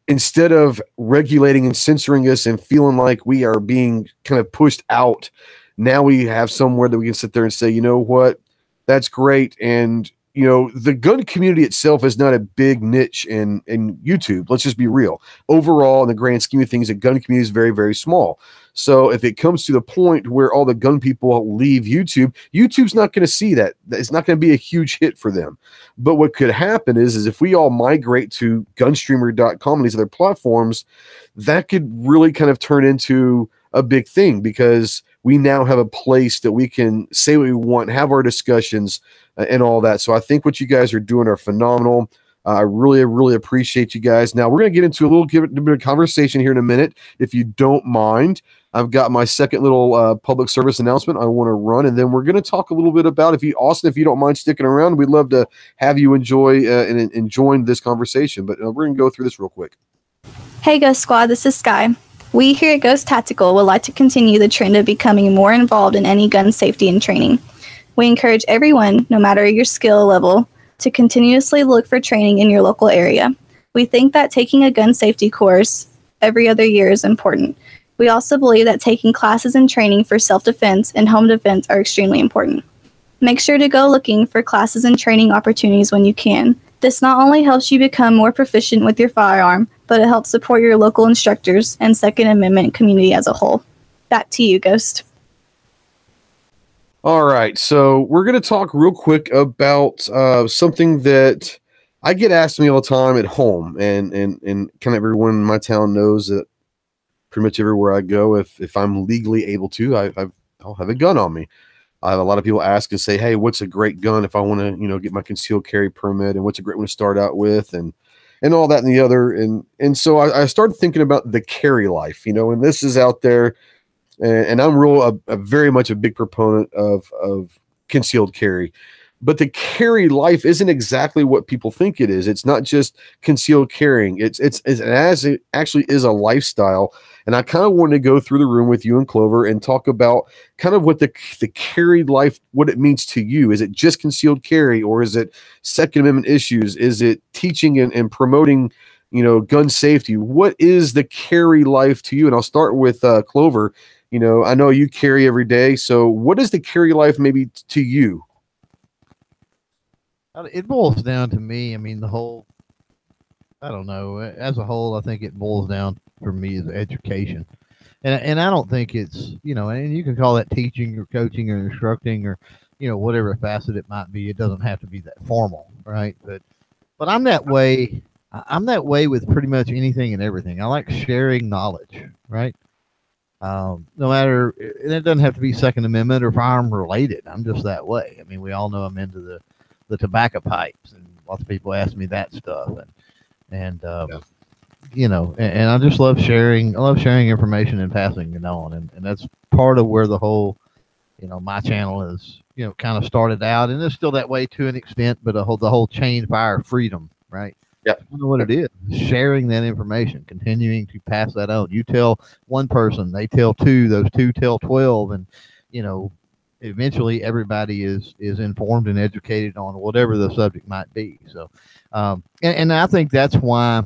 instead of regulating and censoring us and feeling like we are being kind of pushed out, now we have somewhere that we can sit there and say, you know what, that's great. And the gun community itself is not a big niche in YouTube. Let's just be real. Overall, in the grand scheme of things, the gun community is very, very small. So if it comes to the point where all the gun people leave YouTube's not going to see that. It's not going to be a huge hit for them. But what could happen is if we all migrate to GunStreamer.com and these other platforms, that could really kind of turn into a big thing, because we now have a place that we can say what we want, have our discussions, and all that. So I think what you guys are doing are phenomenal. I really, really appreciate you guys. Now we're going to get into a little bit of conversation here in a minute, if you don't mind. I've got my second little public service announcement I want to run, and then we're going to talk a little bit about, Austin, if you don't mind sticking around, we'd love to have you enjoy and join this conversation. But we're going to go through this real quick. Hey Ghost Squad, this is Sky. We here at Ghost Tactical would like to continue the trend of becoming more involved in any gun safety and training. We encourage everyone, no matter your skill level, to continuously look for training in your local area. We think that taking a gun safety course every other year is important. We also believe that taking classes and training for self-defense and home defense are extremely important. Make sure to go looking for classes and training opportunities when you can. This not only helps you become more proficient with your firearm, but it helps support your local instructors and Second Amendment community as a whole. Back to you, Ghost. All right, so we're going to talk real quick about something that I get asked me all the time at home, and kind of everyone in my town knows that pretty much everywhere I go, if I'm legally able to, I'll have a gun on me. I have a lot of people ask and say, "Hey, what's a great gun if I want to, get my concealed carry permit, and what's a great one to start out with, and all that and the other." And so I started thinking about the carry life, and this is out there, and I'm very much a big proponent of concealed carry. But the carry life isn't exactly what people think it is. It's not just concealed carrying. It actually is a lifestyle. And I kind of wanted to go through the room with you and Clover and talk about kind of what the carried life, what it means to you. Is it just concealed carry, or is it Second Amendment issues? Is it teaching and promoting, gun safety? What is the carry life to you? And I'll start with Clover. I know you carry every day. So what is the carry life maybe to you? It boils down to me. I mean, I don't know. As a whole, I think it boils down for me is education. And I don't think it's, and you can call that teaching or coaching or instructing or, whatever facet it might be. It doesn't have to be that formal, right? But I'm that way. I'm that way with pretty much anything and everything. I like sharing knowledge, right? No matter, and it doesn't have to be Second Amendment or firearm related. I'm just that way. I mean, we all know I'm into the tobacco pipes, and lots of people ask me that stuff, and I just love sharing. I love sharing information and passing it on, and that's part of where the whole, my channel is, kind of started out, and it's still that way to an extent, but the whole chain fire freedom, right? Yeah, I know what it is. Sharing that information, continuing to pass that on. You tell one person, they tell two, those two tell 12, and eventually everybody is informed and educated on whatever the subject might be. So, and I think that's why I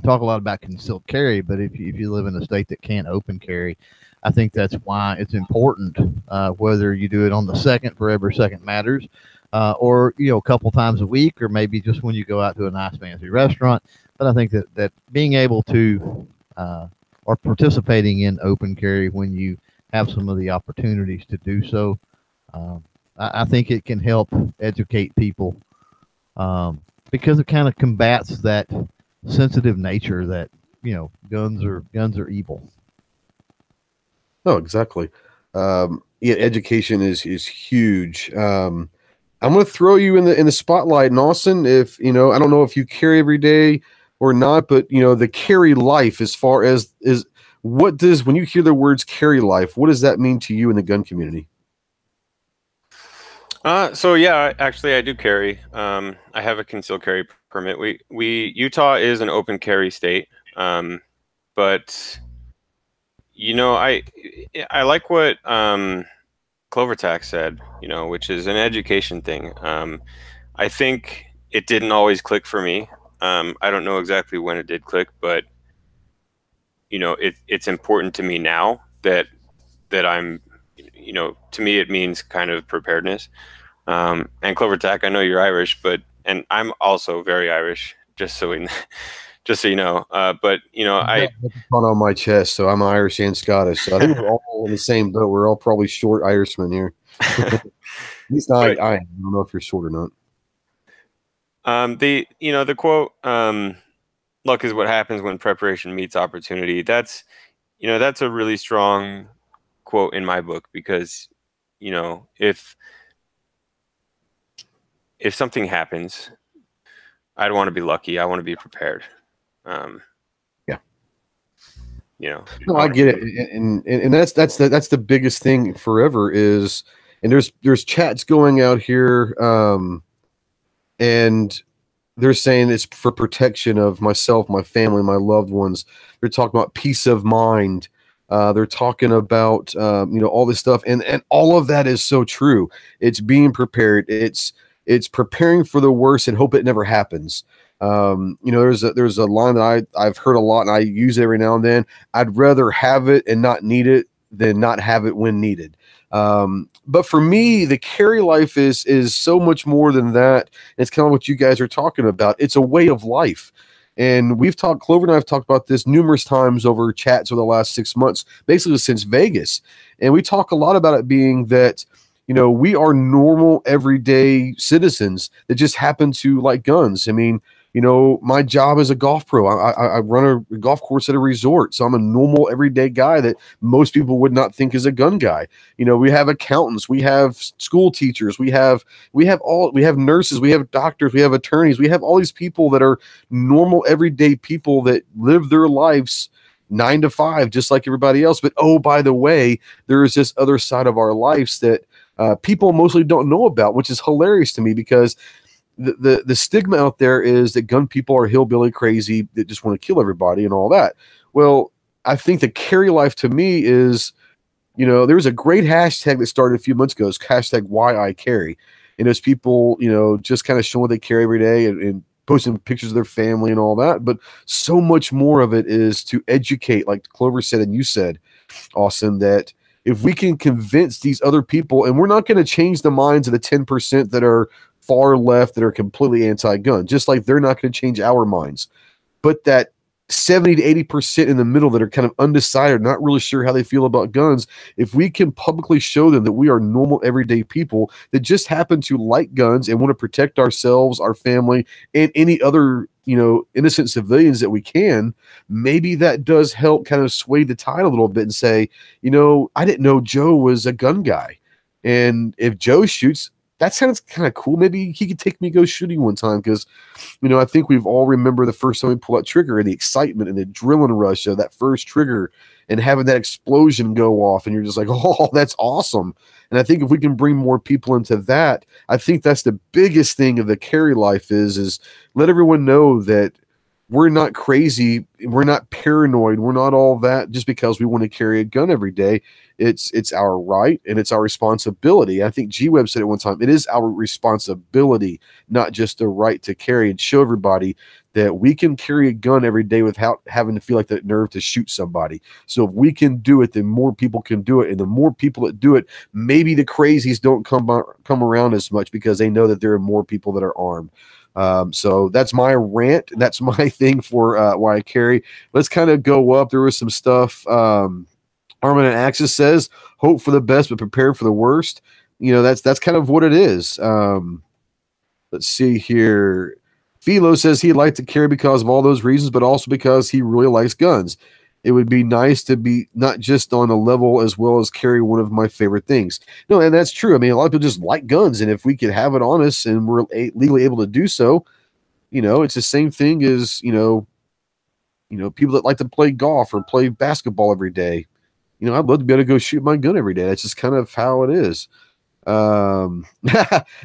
talk a lot about concealed carry, but if you live in a state that can't open carry, I think that's why it's important, whether you do it on the second for every second matters, or, a couple times a week, or maybe just when you go out to a nice fancy restaurant. But I think that being able to, or participating in open carry when you have some of the opportunities to do so, I think it can help educate people, because it kind of combats that sensitive nature that guns are evil. Oh, exactly. Yeah, education is huge. I'm going to throw you in the spotlight, and Austin, if I don't know if you carry every day or not, but the carry life, as far as is. What does, when you hear the words carry life, what does that mean to you in the gun community? So yeah, actually I do carry. I have a concealed carry permit. Utah is an open carry state. But I like what Clovertax said, which is an education thing. I think it didn't always click for me. I don't know exactly when it did click, but it's important to me now that I'm, to me it means kind of preparedness. And Clovertac, I know you're Irish, and I'm also very Irish, just so you know. But I on my chest, so I'm Irish and Scottish. So I think we're all in the same boat. We're all probably short Irishmen here. At least I don't know if you're short or not. The quote, luck is what happens when preparation meets opportunity. That's a really strong quote in my book, because if something happens, I'd want to be lucky. I want to be prepared. No, I get it, and that's the biggest thing forever is, and there's chats going out here, and they're saying it's for protection of myself, my family, my loved ones. They're talking about peace of mind. They're talking about all this stuff, and all of that is so true. It's being prepared. It's preparing for the worst and hope it never happens. There's a line that I've heard a lot, and I use it every now and then. I'd rather have it and not need it than not have it when needed. But for me, the carry life is so much more than that. It's kind of what you guys are talking about. It's a way of life. And Clover and I have talked about this numerous times over chats over the last 6 months, basically since Vegas. And we talk a lot about it being that, we are normal, everyday citizens that just happen to like guns. I mean, my job is a golf pro. I run a golf course at a resort. So I'm a normal, everyday guy that most people would not think is a gun guy. We have accountants, we have school teachers, we have nurses, we have doctors, we have attorneys, we have all these people that are normal, everyday people that live their lives 9 to 5, just like everybody else. But, oh, by the way, there is this other side of our lives that people mostly don't know about, which is hilarious to me because the stigma out there is that gun people are hillbilly crazy that just want to kill everybody and all that. Well, I think the carry life to me is, there's a great hashtag that started a few months ago. It's hashtag why I carry. And there's people, just kind of showing what they carry every day and posting pictures of their family and all that. But so much more of it is to educate, like Clover said, and you said, Austin, that if we can convince these other people, and we're not going to change the minds of the 10% that are far left, that are completely anti-gun, just like they're not going to change our minds, but that 70 to 80% in the middle that are kind of undecided, not really sure how they feel about guns, if we can publicly show them that we are normal, everyday people that just happen to like guns and want to protect ourselves, our family, and any other, innocent civilians that we can, maybe that does help kind of sway the tide a little bit and say, I didn't know Joe was a gun guy. And if Joe shoots, that sounds kind of cool. Maybe he could take me go shooting one time because, I think we've all remember the first time we pull that trigger and the excitement and the adrenaline rush of that first trigger and having that explosion go off. And you're just like, oh, that's awesome. And I think if we can bring more people into that, I think that's the biggest thing of the carry life is let everyone know that we're not crazy. We're not paranoid. We're not all that just because we want to carry a gun every day. It's our right and it's our responsibility. I think G-Web said it one time. It is our responsibility, not just a right to carry, and show everybody that we can carry a gun every day without having to feel like that nerve to shoot somebody. So if we can do it, then more people can do it. And the more people that do it, maybe the crazies don't come around as much because they know that there are more people that are armed. So that's my rant. That's my thing for why I carry. Let's kind of go up. There was some stuff. Armin and Axis says, hope for the best, but prepare for the worst. That's kind of what it is. Let's see here. Philo says he'd like to carry because of all those reasons, but also because he really likes guns. It would be nice to be not just on a level as well as carry one of my favorite things. No, and that's true. I mean, a lot of people just like guns, and if we could have it on us and we're legally able to do so, it's the same thing as, people that like to play golf or play basketball every day. I'd love to be able to go shoot my gun every day. That's just kind of how it is. Now,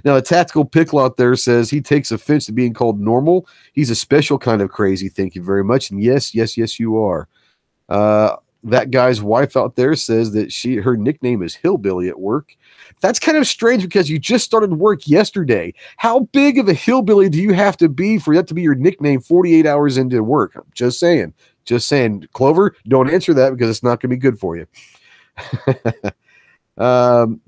a tactical pickle out there says he takes offense to being called normal. He's a special kind of crazy. Thank you very much. And yes, you are. That guy's wife out there says that her nickname is Hillbilly at work. That's kind of strange because you just started work yesterday. How big of a hillbilly do you have to be for that to be your nickname 48 hours into work? I'm just saying. Clover, don't answer that because it's not going to be good for you.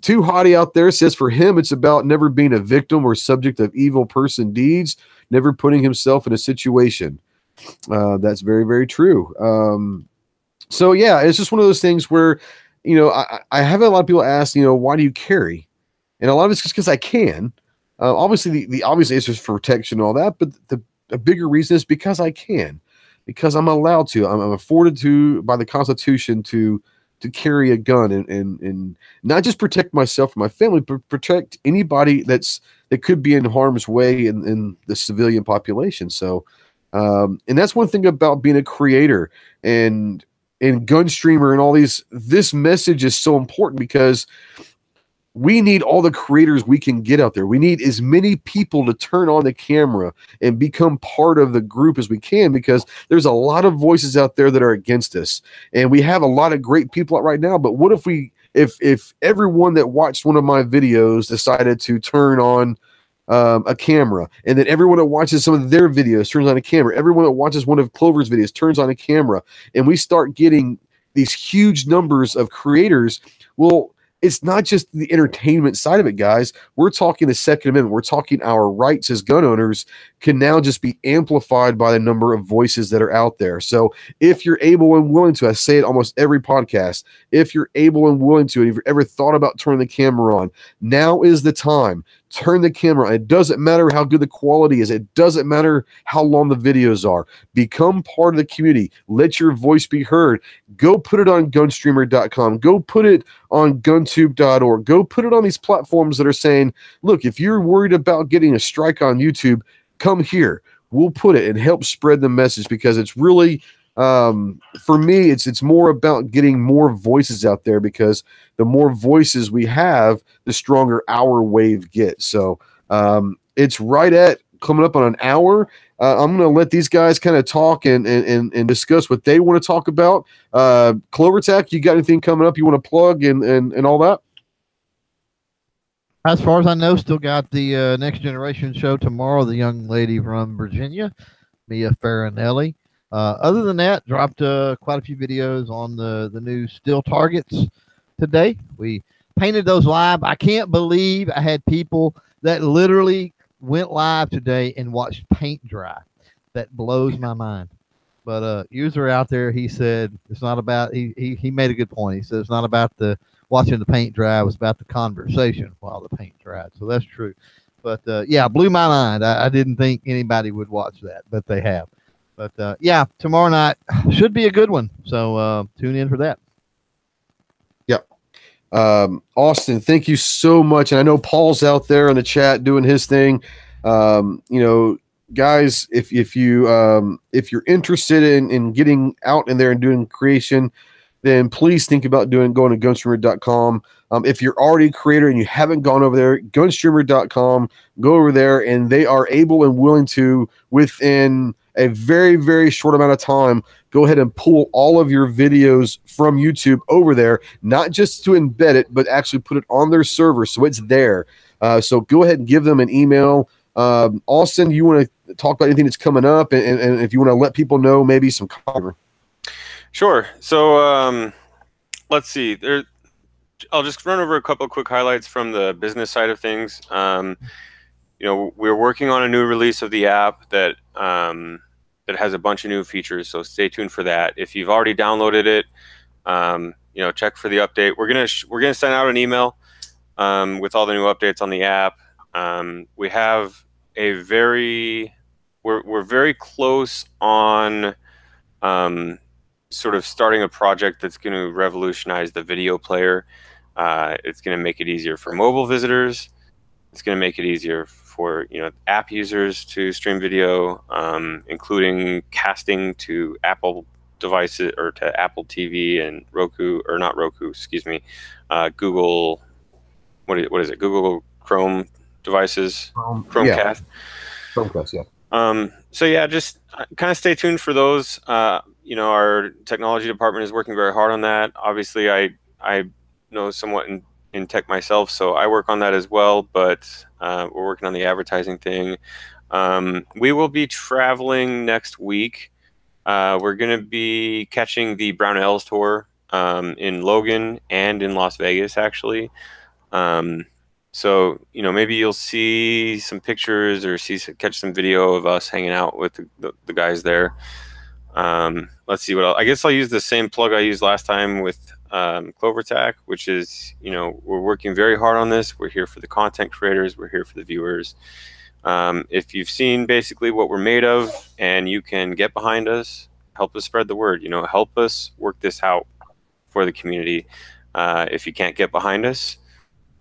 Too Hottie out there says for him, it's about never being a victim or subject of evil person deeds, never putting himself in a situation. That's very, very true. So yeah, it's just one of those things where, I have a lot of people ask, why do you carry? And a lot of it's just because I can. Obviously, the obvious answer is for protection and all that, but the bigger reason is because I can, because I'm allowed to. I'm afforded to by the Constitution to carry a gun and not just protect myself and my family, but protect anybody that could be in harm's way in the civilian population. So, and that's one thing about being a creator and GunStreamer and all these. This message is so important because we need all the creators we can get out there. We need as many people to turn on the camera and become part of the group as we can, because there's a lot of voices out there that are against us. And we have a lot of great people out right now. But what if everyone that watched one of my videos decided to turn on a camera, and then everyone that watches some of their videos turns on a camera, everyone that watches one of Clover's videos turns on a camera, and we start getting these huge numbers of creators? Well, it's not just the entertainment side of it, guys. We're talking the Second Amendment. We're talking our rights as gun owners can now just be amplified by the number of voices that are out there. So if you're able and willing to, I say it almost every podcast, if you're able and willing to, and if you've ever thought about turning the camera on, now is the time. Turn the camera on. It doesn't matter how good the quality is. It doesn't matter how long the videos are. Become part of the community. Let your voice be heard. Go put it on GunStreamer.com. Go put it on GunTube.org. Go put it on these platforms that are saying, look, if you're worried about getting a strike on YouTube, come here. We'll put it and help spread the message, because it's really, for me, it's more about getting more voices out there, because the more voices we have, the stronger our wave gets. So it's right at coming up on an hour. I'm going to let these guys kind of talk and discuss what they want to talk about. CloverTech, you got anything coming up you want to plug and all that? As far as I know, still got the Next Generation show tomorrow. The young lady from Virginia, Mia Farinelli. Other than that, dropped quite a few videos on the new still targets today. We painted those live. I can't believe I had people that literally went live today and watched paint dry. That blows my mind. But user out there, he said it's not about, he made a good point. He said it's not about the watching the paint dry, it was about the conversation while the paint dried. So that's true. But yeah, blew my mind. I didn't think anybody would watch that, but they have. But yeah, tomorrow night should be a good one. So tune in for that. Yep. Austin, thank you so much. And I know Paul's out there in the chat doing his thing. You know, guys, if you're interested in getting out in there and doing creation, then please think about going to gunstreamer.com. If you're already a creator and you haven't gone over there, gunstreamer.com, go over there, and they are able and willing to, within a very, very short amount of time, go ahead and pull all of your videos from YouTube over there, not just to embed it, but actually put it on their server so it's there. So go ahead and give them an email. Austin, you want to talk about anything that's coming up, and if you want to let people know maybe some comment? Sure. So let's see. I'll just run over a couple of quick highlights from the business side of things. You know, we're working on a new release of the app that that has a bunch of new features. So stay tuned for that. If you've already downloaded it, you know, check for the update. We're gonna send out an email with all the new updates on the app. We have a we're very close on sort of starting a project that's going to revolutionize the video player. It's going to make it easier for mobile visitors. It's going to make it easier for, you know, app users to stream video, including casting to Apple devices or to Apple TV and Roku, or not Roku, excuse me, Google. What is it? Google Chrome devices, Chromecast. Yeah. Chromecast, yeah. So yeah, just kind of stay tuned for those. You know, our technology department is working very hard on that. Obviously, I know somewhat in tech myself, so I work on that as well. But we're working on the advertising thing. We will be traveling next week. We're going to be catching the Brownells tour in Logan and in Las Vegas, actually. So, you know, maybe you'll see some pictures or catch some video of us hanging out with the guys there. Let's see what else. I guess I'll use the same plug I used last time with CloverTech, which is, you know, we're working very hard on this. We're here for the content creators. We're here for the viewers. If you've seen basically what we're made of and you can get behind us, help us spread the word, you know, help us work this out for the community. If you can't get behind us,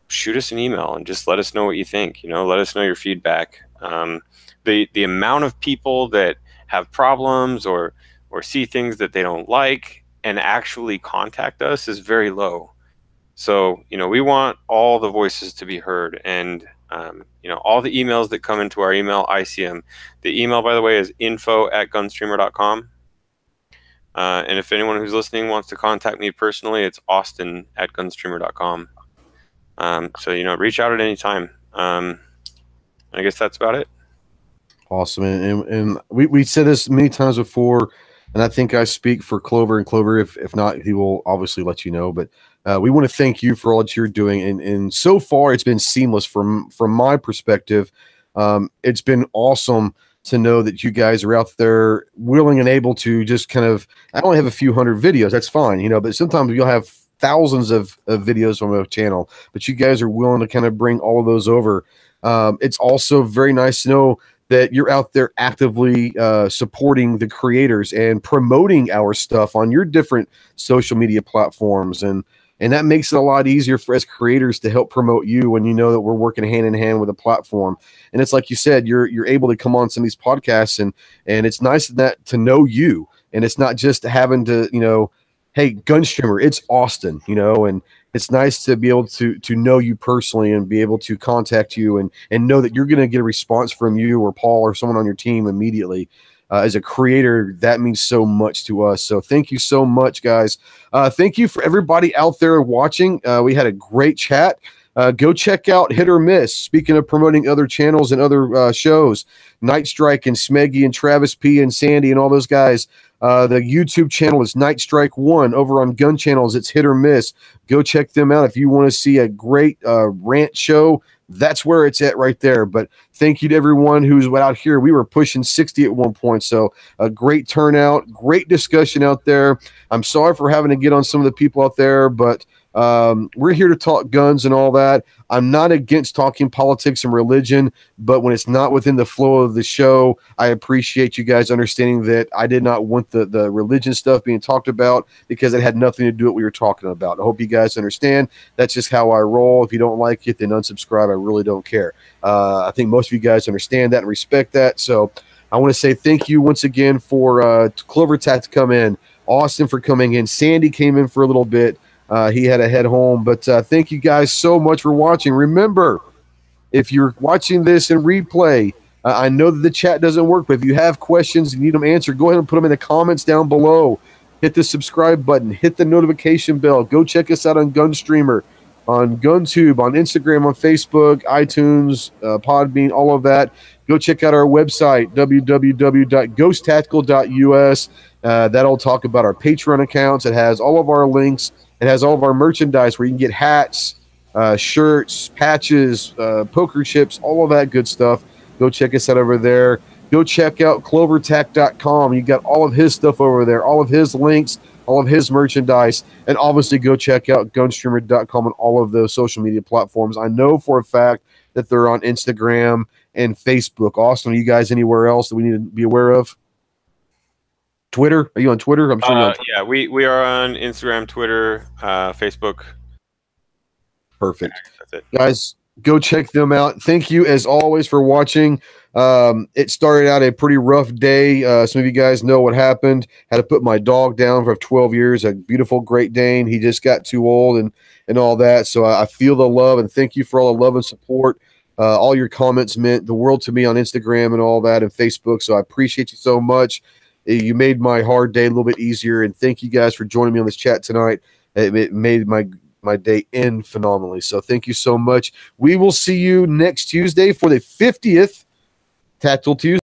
shoot us an email and just let us know what you think. You know, let us know your feedback. The amount of people that have problems or see things that they don't like and actually contact us is very low. So, you know, we want all the voices to be heard, and you know, all the emails that come into our email, I see them. The email, by the way, is info@gunstreamer.com. And if anyone who's listening wants to contact me personally, it's austin@gunstreamer.com. So, you know, reach out at any time. I guess that's about it. Awesome. And we said this many times before, and I think I speak for Clover, and Clover, if not, he will obviously let you know. But We want to thank you for all that you're doing, and so far it's been seamless from my perspective. It's been awesome to know that you guys are out there willing and able to just kind of, I only have a few hundred videos, that's fine, you know, but sometimes you'll have thousands of videos from a channel, but you guys are willing to kind of bring all of those over. It's also very nice to know that you're out there actively supporting the creators and promoting our stuff on your different social media platforms. And that makes it a lot easier for as creators to help promote you when you know that we're working hand in hand with a platform. And it's like you said, you're able to come on some of these podcasts, and it's nice that to know you. And it's not just having to, you know, hey, GunStreamer, it's Austin, you know, and it's nice to be able to know you personally and be able to contact you and know that you're going to get a response from you or Paul or someone on your team immediately. As a creator, that means so much to us. So thank you so much, guys. Thank you for everybody out there watching. We had a great chat. Go check out Hit or Miss. Speaking of promoting other channels and other shows, Night Strike and Smeggy and Travis P and Sandy and all those guys. The YouTube channel is Night Strike 1. Over on GunChannels, it's Hit or Miss. Go check them out if you want to see a great rant show. That's where it's at right there. But thank you to everyone who's out here. We were pushing 60 at one point, so a great turnout, great discussion out there. I'm sorry for having to get on some of the people out there, but we're here to talk guns and all that. I'm not against talking politics and religion, but when it's not within the flow of the show, I appreciate you guys understanding that I did not want the religion stuff being talked about because it had nothing to do with what we were talking about. I hope you guys understand. That's just how I roll. If you don't like it, then unsubscribe. I really don't care. I think most of you guys understand that and respect that. So I want to say thank you once again for Clover Tat to come in, Austin for coming in, Sandy came in for a little bit. He had to head home, but thank you guys so much for watching. Remember, if you're watching this in replay, I know that the chat doesn't work, but if you have questions and need them answered, go ahead and put them in the comments down below. Hit the subscribe button, hit the notification bell. Go check us out on GunStreamer, on GunTube, on Instagram, on Facebook, iTunes, PodBean, all of that. Go check out our website, www.ghosttactical.us. That'll talk about our Patreon accounts. It has all of our links. It has all of our merchandise where you can get hats, shirts, patches, poker chips, all of that good stuff. Go check us out over there. Go check out clovertac.com. You got all of his stuff over there, all of his links, all of his merchandise. And obviously go check out gunstreamer.com and all of those social media platforms. I know for a fact that they're on Instagram and Facebook. Austin, are you guys anywhere else that we need to be aware of? Twitter? Are you on Twitter? I'm sure you're on Twitter. Yeah, we are on Instagram, Twitter, Facebook. Perfect. That's it. Guys, go check them out. Thank you, as always, for watching. It started out a pretty rough day. Some of you guys know what happened. Had to put my dog down for 12 years, a beautiful Great Dane. He just got too old and all that. So I feel the love, and thank you for all the love and support. All your comments meant the world to me on Instagram and all that and Facebook. So I appreciate you so much. You made my hard day a little bit easier, and thank you guys for joining me on this chat tonight. It made my day end phenomenally. So thank you so much. We will see you next Tuesday for the 50th Tactical Tuesday.